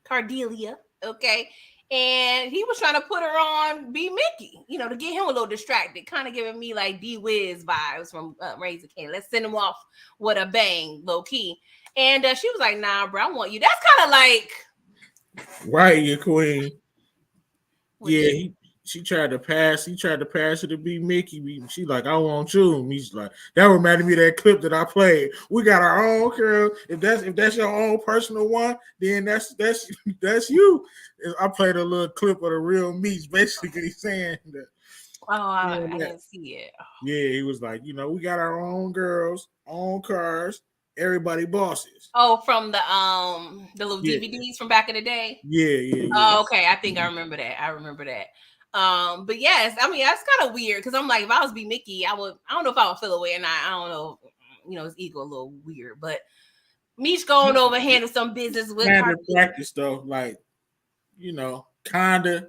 Cardelia, okay? And he was trying to put her on B Mickey, to get him a little distracted, kind of giving me like D-Wiz vibes from Raising King. Let's send him off with a bang, low key. And she was like, nah, bro, I want you. That's kind of like... Right, your queen. Yeah, she tried to pass. He tried to pass it to B Mickey. She like, I want you. And he's like, that reminded me of that clip that I played. We got our own girl. If that's your own personal one, then that's you. I played a little clip of the real Meech, basically saying that. Oh, I didn't see it. Oh. Yeah, he was like, we got our own girls, own cars, everybody bosses. Oh, from the little DVDs from back in the day. Yeah. Oh, okay. I think I remember that. But yes, I mean that's kind of weird because I'm like, if I was B Mickey, I don't know if I would feel away or not. I don't know, his ego a little weird, but Meech going over handle some business with her. Practice though, like, kinda.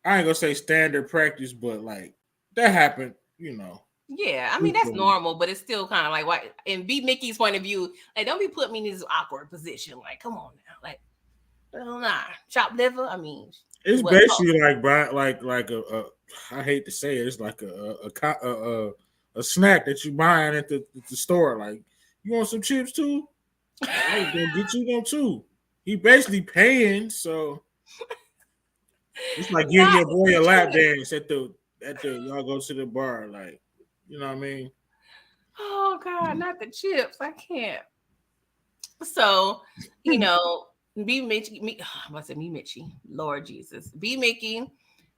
I ain't gonna say standard practice, but like that happened, Yeah, I mean that's normal, but it's still kind of like why. In B Mickey's point of view, like don't be putting me in this awkward position. Like, come on now, like, nah, chopped liver. I mean. It's basically like a I hate to say it, it's like a snack that you buying at the store. Like, you want some chips too? I was gonna get you them too. He basically paying, so it's like giving your boy a lap dance at the y'all go to the bar, like, you know what I mean? Oh God, not the chips. I can't. So, B Mickey, I'm about to say me Mitchie, Lord Jesus. B Mickey,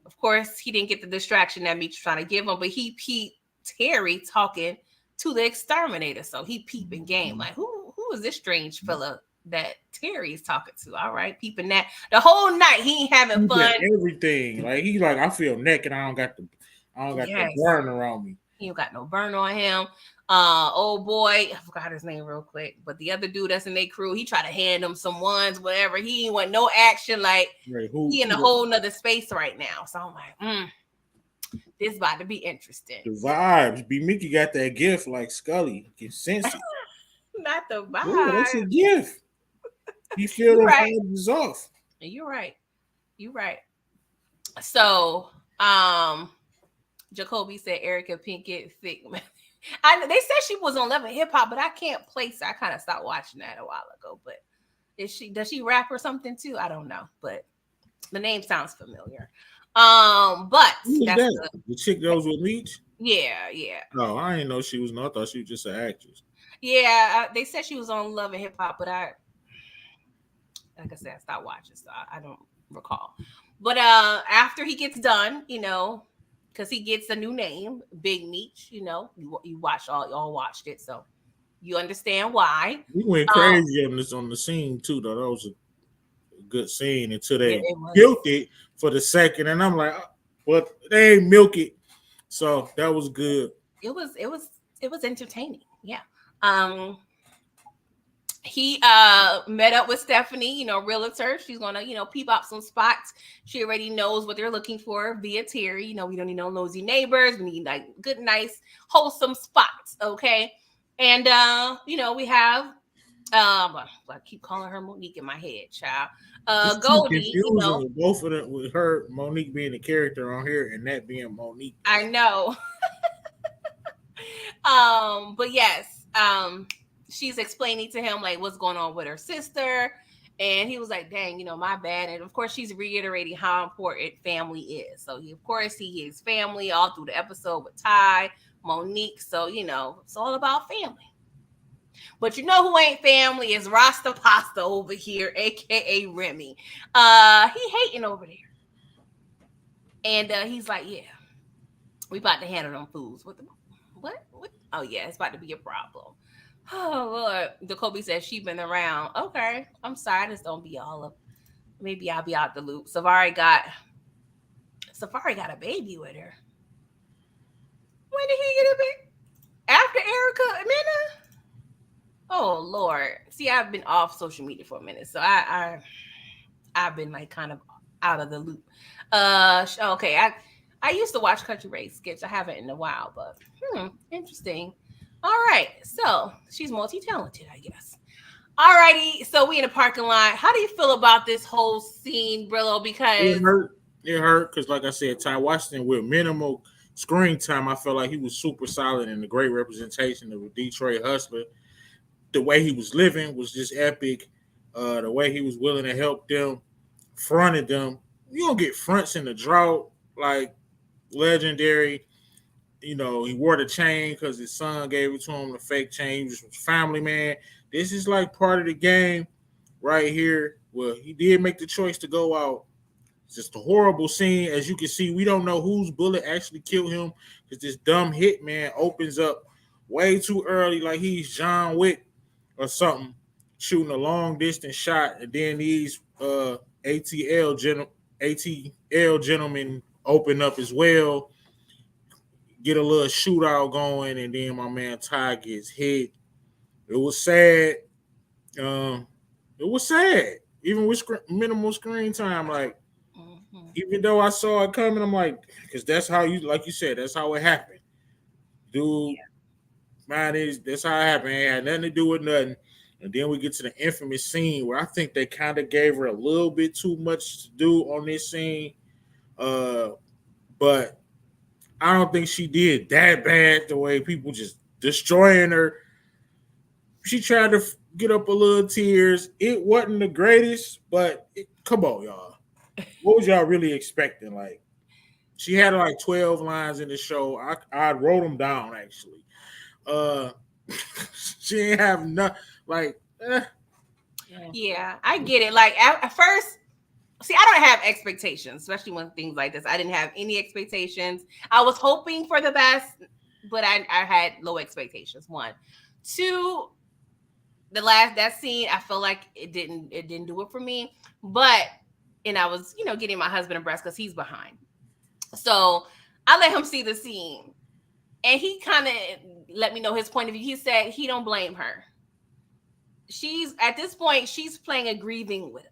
of course, he didn't get the distraction that Meech was trying to give him, but he peeped Terry talking to the exterminator. So he peeping game. Like, who is this strange fella that Terry's talking to? All right, peeping that. The whole night he ain't having fun. Everything. Like he like, I feel naked. I don't got the burn around me. He don't got no burn on him. Old boy, I forgot his name real quick, but the other dude that's in their crew, he tried to hand him some ones, whatever. He ain't want no action. Like he in a whole nother space right now. So I'm like, This about to be interesting. The vibes. B Mickey got that gift like Scully. You can sense it. Not the Yeah, that's vibe. a gift. He feel You're them right. vibes off. You're right. You're right. So, Jacoby said Erica Pinkett thick. They said she was on Love and Hip Hop, but I can't place her. I kind of stopped watching that a while ago. But does she rap or something too? I don't know, but the name sounds familiar. But Who was that's that? The chick that was with Meech? yeah. No, I didn't know she was. No, I thought she was just an actress. Yeah, they said she was on Love and Hip Hop, but like I said, I stopped watching, so I don't recall. But after he gets done, because he gets a new name, Big Meech, you watched y'all watched it, so you understand why. We went crazy on the scene too, though. That was a good scene until they it milked it for the second, and I'm like, but they ain't milk it, so that was good. It was entertaining, yeah. He met up with Stephanie, realtor. She's gonna, peep out some spots. She already knows what they're looking for via Terry. We don't need no nosy neighbors. We need like good, nice, wholesome spots. Okay. And we have I keep calling her Monique in my head, child. Goldie, with both of them, with her Monique being the character on here and that being Monique. I know. But yes, she's explaining to him like what's going on with her sister, and he was like, dang, my bad. And of course she's reiterating how important family is. So he is family all through the episode with Ty, Monique. So it's all about family. But who ain't family is Rasta Pasta over here, aka Remy. He hating over there. And he's like, yeah, we about to handle them fools. What? Oh yeah, it's about to be a problem. Oh Lord. Jacoby says she been around. Okay. I'm sorry, just don't be all up. Maybe I'll be out the loop. Safari got a baby with her. When did he get a baby? After Erica and Minna? Oh Lord. See, I've been off social media for a minute, so I've been like kind of out of the loop. Okay. I used to watch Country Race skits. I haven't in a while, but interesting. All right. So she's multi-talented, I guess. All righty. So we in the parking lot. How do you feel about this whole scene, Brillo? Because it hurt because, like I said, Ty Washington with minimal screen time, I felt like he was super solid and a great representation of a Detroit hustler. The way he was living was just epic. The way he was willing to help them, fronted them. You don't get fronts in the drought like legendary. He wore the chain because his son gave it to him, the fake chain. He was family man. This is like part of the game right here. Well, he did make the choice to go out. It's just a horrible scene. As you can see, we don't know whose bullet actually killed him because this dumb hitman opens up way too early like he's John Wick or something, shooting a long distance shot. And then these ATL gentlemen open up as well, get a little shootout going, and then my man Ty gets hit. It was sad. Even with minimal screen time. Like, even though I saw it coming, I'm like, because that's how like you said, that's how it happened. Dude, man, that's how it happened. It had nothing to do with nothing. And then we get to the infamous scene where I think they kind of gave her a little bit too much to do on this scene. But I don't think she did that bad the way people just destroying her. She tried to get up a little tears. It wasn't the greatest, but come on, y'all. What was y'all really expecting? Like, she had like 12 lines in the show. I wrote them down, actually. She didn't have nothing. Like, yeah, I get it. Like, at first, see, I don't have expectations, especially when things like this. I didn't have any expectations. I was hoping for the best, but I had low expectations. 1, 2, that scene, I felt like it didn't do it for me. But and I was, getting my husband a breast because he's behind. So I let him see the scene, and he kind of let me know his point of view. He said he don't blame her. At this point, she's playing a grieving widow.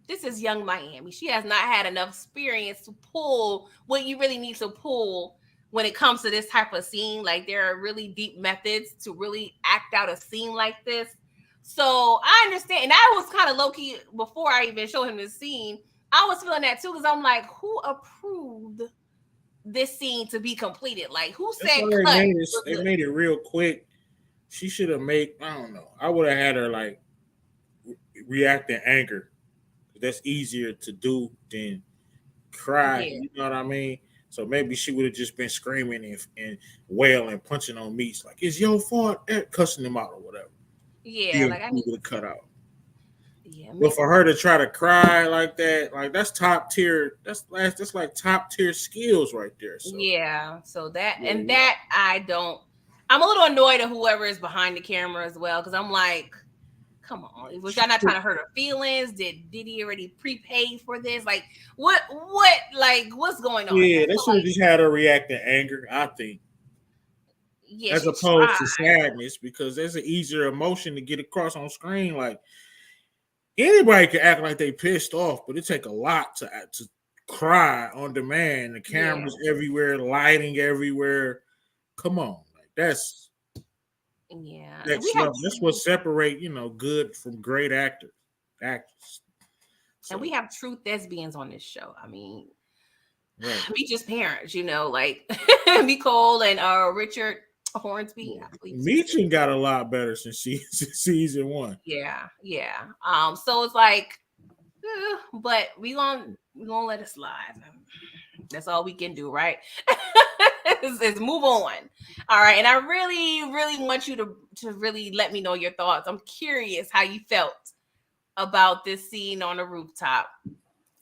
This is young Miami. She has not had enough experience to pull what you really need to pull when it comes to this type of scene. Like there are really deep methods to really act out a scene like this. So I understand. And I was kind of low key before I even showed him this scene. I was feeling that too because I'm like, who approved this scene to be completed? Like, who That's said why cut? they made it real quick. She should have made. I don't know. I would have had her like react in anger. That's easier to do than cry. Yeah, You know what I mean? So maybe she would have just been screaming and wailing, punching on Meech like it's your fault, cussing him out or whatever. yeah. Then Like I we need, would have cut out. yeah, But for her to try to cry like that, like that's top tier. That's like top tier skills right there. So yeah. So that yeah, and that I don't. I'm a little annoyed at whoever is behind the camera as well because I'm like, come on, was y'all not trying to hurt her feelings? Did he already prepay for this? Like like what's going on here? yeah, they So, should have like, just had her react in anger. I think. yeah, As she opposed tried. to sadness, because there's an easier emotion to get across on screen. Like anybody can act like they pissed off, but it take a lot to cry on demand. The Yeah, cameras everywhere, lighting everywhere. Come on, like that's yeah. And we next have level. That's what separate good from great actors. and So we have true thespians on this show. I mean, right. we just parents, like Nicole and Richard Hornsby. Yeah. I believe Meechin got a lot better since season one. yeah. So it's like, but we gonna let it slide. That's all we can do, right? is move on. All right, and I really, really want you to really let me know your thoughts. I'm curious how you felt about this scene on the rooftop.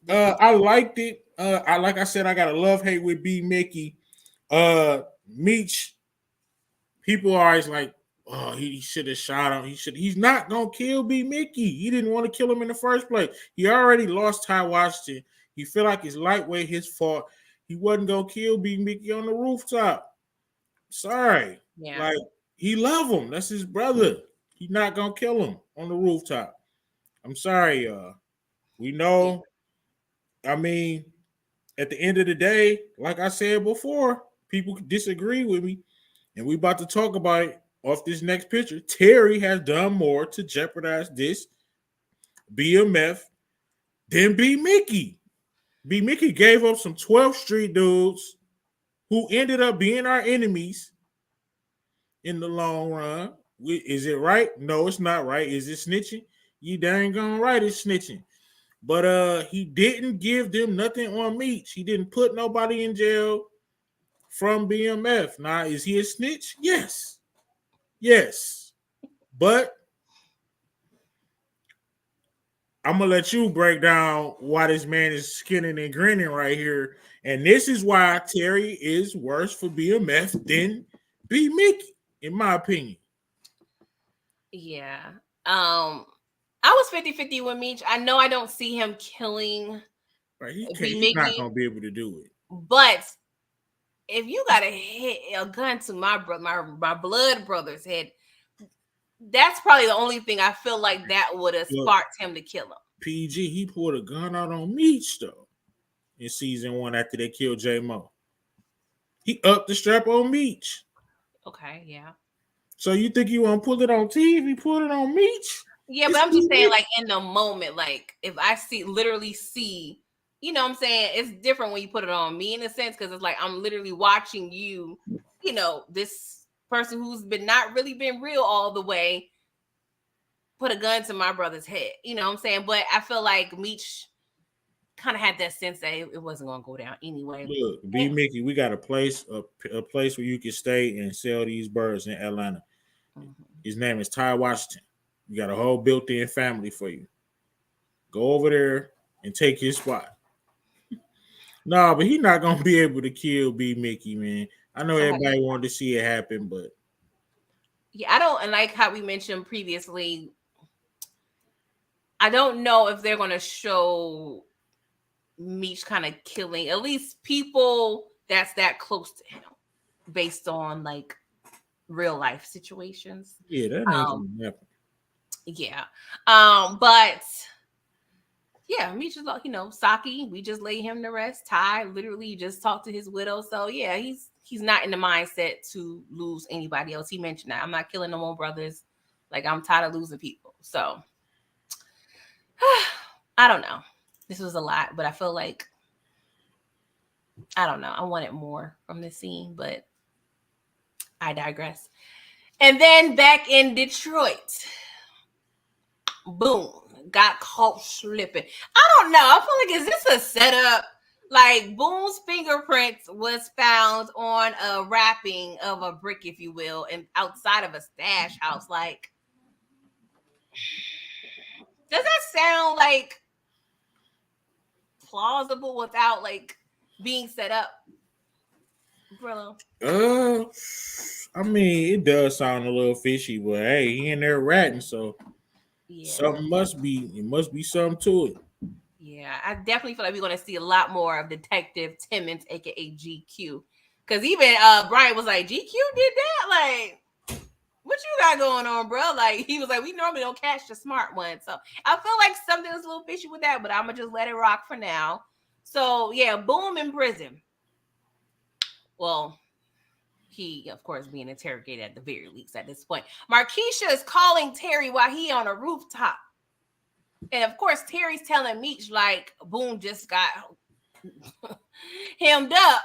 I liked it. Like I said, I got a love hate with B Mickey. Meech, people are always like, oh, he should have shot him. He's not gonna kill B Mickey. He didn't want to kill him in the first place. He already lost Ty Washington. He feel like it's lightweight his fault. He wasn't gonna kill B Mickey on the rooftop. Sorry. Yeah. Like he love him. That's his brother. He's not gonna kill him on the rooftop. I'm sorry, y'all. We know. I mean, at the end of the day, like I said before, people disagree with me, and we about to talk about it off this next picture. Terry has done more to jeopardize this BMF than B Mickey. B Mickey gave up some 12th Street dudes who ended up being our enemies in the long run. Is it right? No, it's not right. Is it snitching? You dang gone right, it's snitching. But he didn't give them nothing on Meech. He didn't put nobody in jail from BMF. Now, is he a snitch? Yes. Yes. But I'm going to let you break down why this man is skinning and grinning right here. And this is why Terry is worse for BMF than B Mickey, in my opinion. Yeah. I was 50-50 with Meech. I know I don't see him killing Right. He's not going to be able to do it. But if you got to hit a gun to my blood brother's head, that's probably the only thing I feel like that would have sparked him to kill him. PG, he pulled a gun out on Meech though in season 1 after they killed J Mo. He upped the strap on Meech. Okay, yeah. So you think you want to pull it on TV? Pull it on Meech? Yeah, but I'm just saying, like in the moment, like if I literally see, you know what I'm saying? It's different when you put it on me in a sense, because it's like I'm literally watching you, this person who's not really been real all the way, put a gun to my brother's head. You know what I'm saying? But I feel like Meech kind of had that sense that it wasn't going to go down anyway. Look, B Mickey, we got a place where you can stay and sell these birds in Atlanta. Mm-hmm. His name is Ty Washington. We got a whole built-in family for you. Go over there and take his spot. No, but he's not gonna be able to kill B Mickey, man. I know everybody wanted to see it happen, but yeah, I don't. And like how we mentioned previously, I don't know if they're gonna show Meech kind of killing at least people that's that close to him, based on like real life situations. Yeah, that ain't gonna happen. Yeah. But yeah, Meech is Saki, we just lay him to rest. Ty literally just talked to his widow. So yeah, he's he's not in the mindset to lose anybody else. He mentioned that I'm not killing no more brothers. Like, I'm tired of losing people. So I don't know. This was a lot, but I feel like, I don't know. I wanted more from this scene, but I digress. And then back in Detroit, boom, got caught slipping. I don't know. I feel like, is this a setup? Like, Boom's fingerprints was found on a wrapping of a brick, if you will, and outside of a stash house. Like, does that sound like plausible without like being set up, Brillo? I mean, it does sound a little fishy, but hey, he in there ratting, so something must be. It must be something to it. Yeah, I definitely feel like we're gonna see a lot more of Detective Timmons, aka GQ, because even Brian was like, GQ did that, like, what you got going on, bro? Like, he was like, we normally don't catch the smart one, so I feel like something is a little fishy with that, but I'm gonna just let it rock for now. So yeah, Boom in prison. Well, he, of course, being interrogated at the very least at this point. Markeisha is calling Terry while he on a rooftop. And of course, Terry's telling Meech, like, Boom just got hemmed up.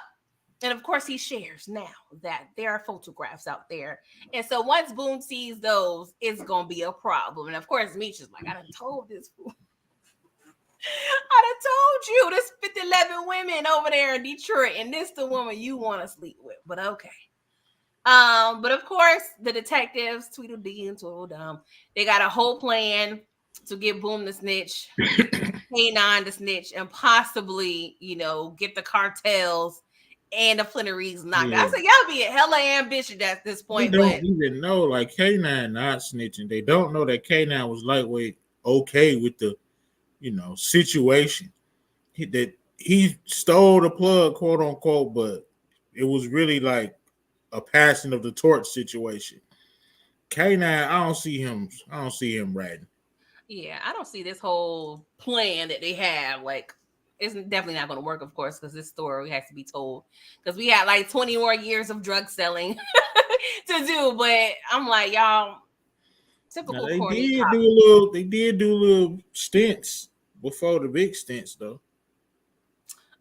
And of course, he shares now that there are photographs out there. And so once Boom sees those, it's going to be a problem. And of course, Meech is like, I done told this fool. I done told you, there's 11 women over there in Detroit, and this the woman you want to sleep with. But okay. But of course, the detectives, Tweedledee and Tweedledum, they got a whole plan to get Boom the snitch, K9 the snitch, and possibly, get the cartels and the Flannerys knocked out. I said, y'all be hella ambitious at this point. They don't even know, like, K9 not snitching. They don't know that K9 was lightweight okay with the, situation. He stole the plug, quote unquote, but it was really like a passing of the torch situation. K9, I don't see him ratting. Yeah, I don't see this whole plan that they have. Like, it's definitely not going to work, of course, because this story has to be told. Because we had like 20 more years of drug selling to do. But I'm like, y'all, typical now, corny. They did do little stints before the big stints, though.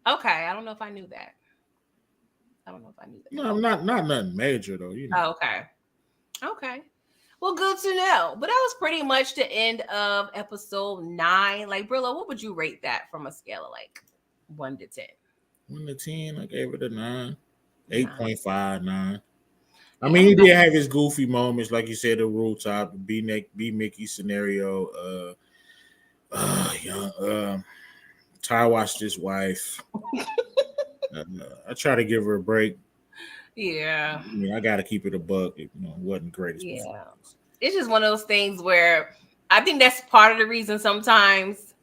Okay, I don't know if I knew that. No, not nothing major though. Oh, okay. Well, good to know. But that was pretty much the end of episode 9. Like, Brillo, what would you rate that from a scale of like 1 to 10? 1 to 10, I gave it a 9. 8.5, 9. I Yeah, mean, he did have his goofy moments, like you said, the rooftop, B Mickey scenario. Ty watched his wife. I try to give her a break. Yeah. I mean, I got to keep it a buck. It wasn't great. Yeah. It's just one of those things where I think that's part of the reason sometimes,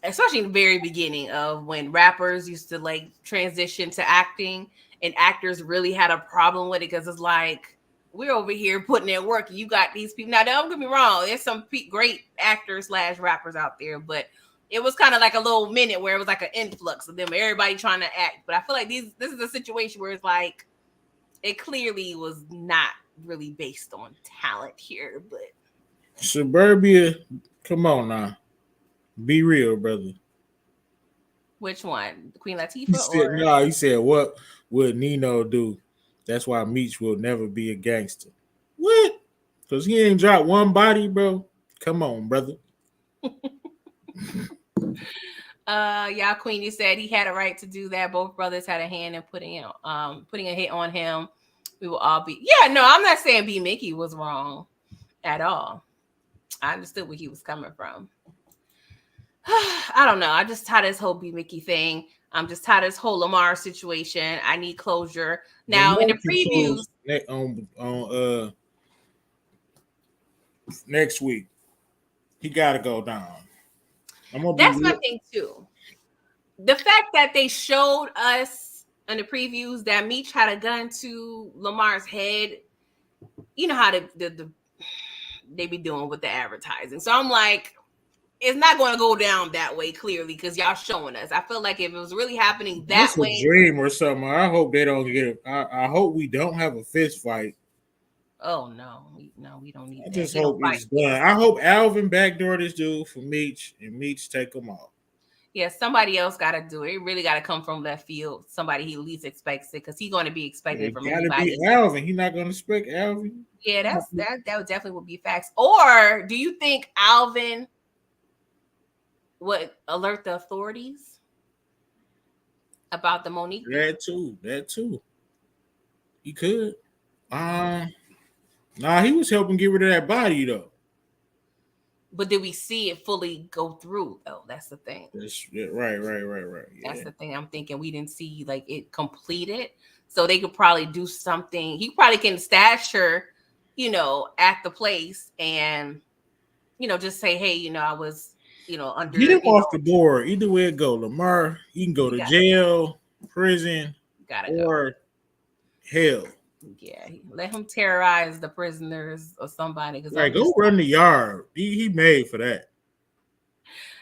especially in the very beginning of when rappers used to like transition to acting and actors really had a problem with it because it's like, we're over here putting in work and you got these people. Now, don't get me wrong. There's some great actors / rappers out there, but it was kind of like a little minute where it was like an influx of them, everybody trying to act. But I feel like this is a situation where it's like, it clearly was not really based on talent here, but Suburbia, come on now. Be real, brother. Which one? Queen Latifah? He said, what would Nino do? That's why Meech will never be a gangster. What? Because he ain't dropped one body, bro. Come on, brother. Yeah, Queen, you said he had a right to do that. Both brothers had a hand in putting a hit on him. We will all be. Yeah, no, I'm not saying B Mickey was wrong at all. I understood where he was coming from. I don't know. I just tired of this whole B Mickey thing. I'm just tired of this whole Lamar situation. I need closure. Now in the previews on next week, he gotta go down. That's my thing too. The fact that they showed us in the previews that Meech had a gun to Lamar's head, you know how they be doing with the advertising. So I'm like, it's not going to go down that way, clearly, because y'all showing us. I feel like if it was really happening that It's way, a dream or something. I hope they don't get it. I hope we don't have a fist fight. oh no, we don't need I that. just He don't hope fight. it's done. I hope Alvin backdoor this dude for Meech and Meech take him off. Yeah, somebody else got to do it. It really got to come from left field. Somebody he least expects it, because he's going to be expected from It gotta anybody. be Alvin. He's not gonna expect Alvin. Yeah, that would definitely would be facts. Or do you think Alvin would alert the authorities about the Monique? That too. He could. Nah, he was helping get rid of that body though. But did we see it fully go through though? That's the thing. Right. Yeah. That's the thing. I'm thinking we didn't see like it completed. So they could probably do something. He probably can stash her, at the place and, just say, hey, I was, under. Get him off the board. Either way it go. Lamar, he can go to jail, prison, or hell. Yeah, let him terrorize the prisoners or somebody. Right, go run the yard. He made for that.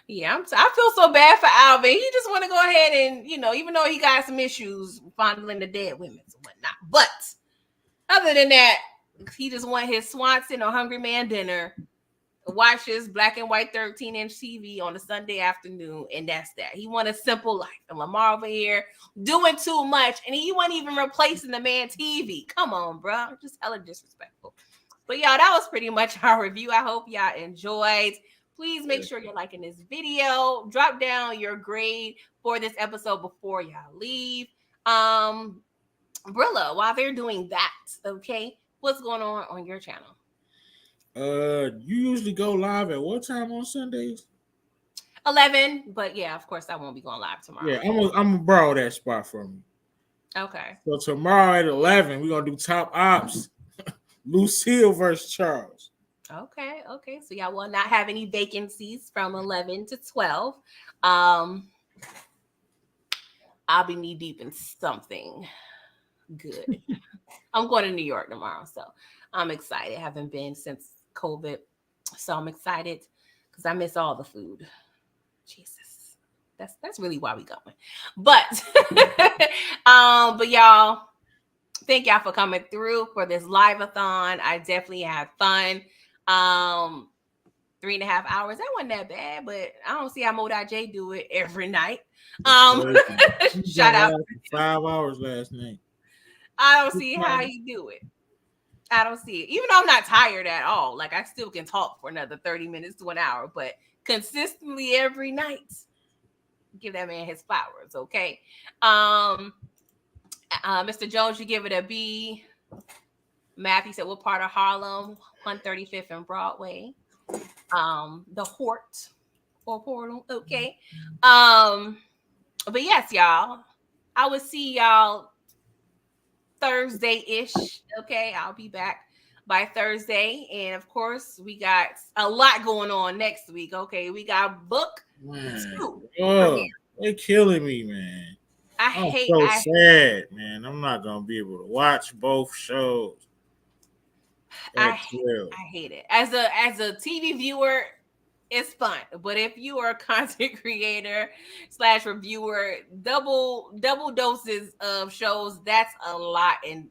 Yeah, I feel so bad for Alvin. He just want to go ahead and, even though he got some issues fondling the dead women and whatnot. But other than that, he just want his Swanson or Hungry Man dinner, watch his black and white 13-inch TV on a Sunday afternoon, and that's that. He want a simple life. And Lamar over here doing too much, and he wasn't even replacing the man TV. Come on, bro. Just hella disrespectful. But y'all, that was pretty much our review. I hope y'all enjoyed. Please make sure you're liking this video. Drop down your grade for this episode before y'all leave. Brilla, while they're doing that, okay, what's going on your channel? You usually go live at what time on Sundays? 11, but yeah, of course I won't be going live tomorrow. Yeah, I'm gonna borrow that spot from you. Okay. So tomorrow at 11, we're gonna do top ops. Lucille versus Charles. Okay. So y'all will not have any vacancies from 11 to 12. I'll be knee deep in something good. I'm going to New York tomorrow, so I'm excited. I haven't been since COVID, so I'm excited because I miss all the food. Jesus, that's really why we going. But but y'all, thank y'all for coming through for this live-a-thon. I definitely had fun. 3.5 hours. That wasn't that bad, but I don't see how Mo.J do it every night. Shout out 5 hours last night. I don't see how he do it. I don't see it. Even though I'm not tired at all. Like I still can talk for another 30 minutes to an hour, but consistently every night. Give that man his flowers, okay? Mr. Jones, you give it a B. Matthew said, what part of Harlem? 135th and Broadway. The Hort or Portal, okay. But yes, y'all, I will see y'all Thursday-ish, okay. I'll be back by Thursday, and of course, we got a lot going on next week, okay. We got book 2. Oh, they're killing me, man. I'm so sad, man. I'm not gonna be able to watch both shows. I hate it. As a TV viewer, it's fun. But if you are a content creator / reviewer, double doses of shows, that's a lot. And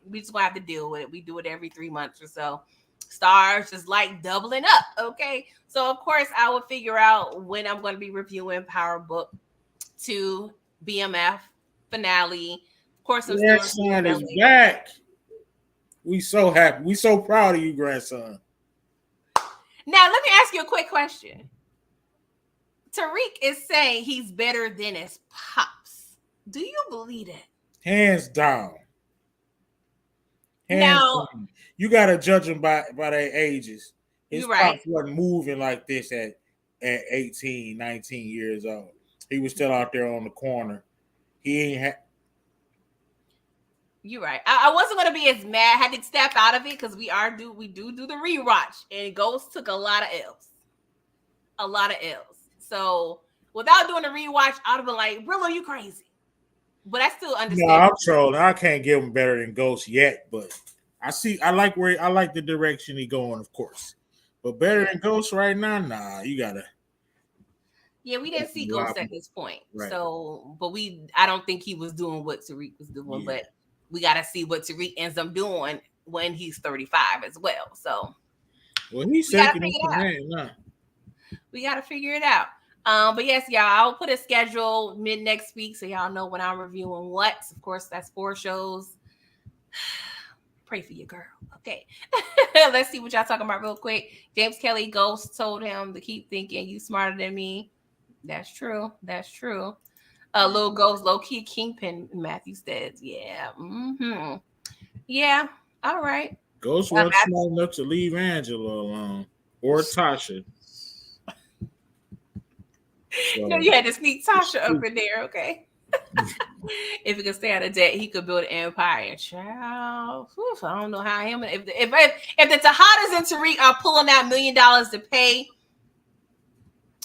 we just gonna have to deal with it. We do it every 3 months or so. Stars just like doubling up. Okay. So of course I will figure out when I'm going to be reviewing Power Book 2 BMF finale. Of course, I'm grandson is back. We so happy. We so proud of you, grandson. Now, let me ask you a quick question. Tariq is saying he's better than his pops. Do you believe that? Hands down. Now, you got to judge them by their ages. His pops wasn't moving like this at 18, 19 years old. He was still out there on the corner. He ain't had. You're right. I wasn't gonna be as mad. I had to step out of it because we do the rewatch, and Ghost took a lot of L's. So without doing the rewatch, I'd have been like, "Brillo, you crazy?" But I still understand. No, I'm trolling. I can't give him better than Ghost yet, but I like the direction he going, of course. But better than Ghost right now, nah. You gotta Yeah, we didn't see Ghost at this point. Right. So, but I don't think he was doing what Tariq was doing, but we got to see what Tariq ends up doing when he's 35 as well. So, well, he's second in command now. We got to figure it out. But yes, y'all, I'll put a schedule mid next week so y'all know when I'm reviewing what. Of course, that's 4 shows. Pray for your girl. Okay. Let's see what y'all talking about real quick. James Kelly Ghost told him to keep thinking you smarter than me. That's true. That's true. Little Ghost, low key Kingpin, Matthew says. Yeah. Mm-hmm. Yeah. All right. Ghost wasn't smart enough to leave Angela alone or Tasha. So, no, you had to sneak Tasha up in there, okay? If he could stay out of debt, he could build an empire. Child, oof, I don't know how him. If the Tejadas and Tariq are pulling out $1 million to pay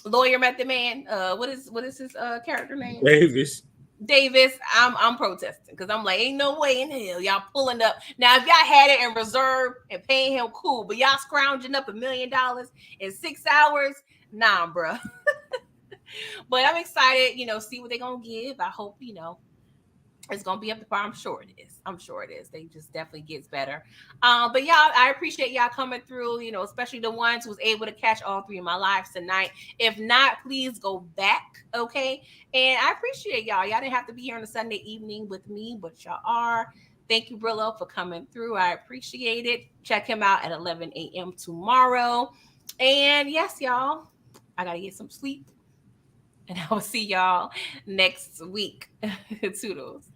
Lawyer Method Man, what is his character name? Davis. I'm protesting because I'm like, ain't no way in hell y'all pulling up. Now, if y'all had it in reserve and paying him, cool, but y'all scrounging up $1 million in 6 hours, nah, bro. But I'm excited, see what they're gonna give. I hope, it's gonna be up to par. I'm sure it is. They just definitely gets better. But y'all, I appreciate y'all coming through, especially the ones who was able to catch all 3 of my lives tonight. If not, please go back, okay? And I appreciate y'all. Y'all didn't have to be here on a Sunday evening with me, but y'all are. Thank you, Brillo, for coming through. I appreciate it. Check him out at 11 a.m. tomorrow. And yes, y'all, I gotta get some sleep. And I will see y'all next week. Toodles.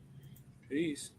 Peace.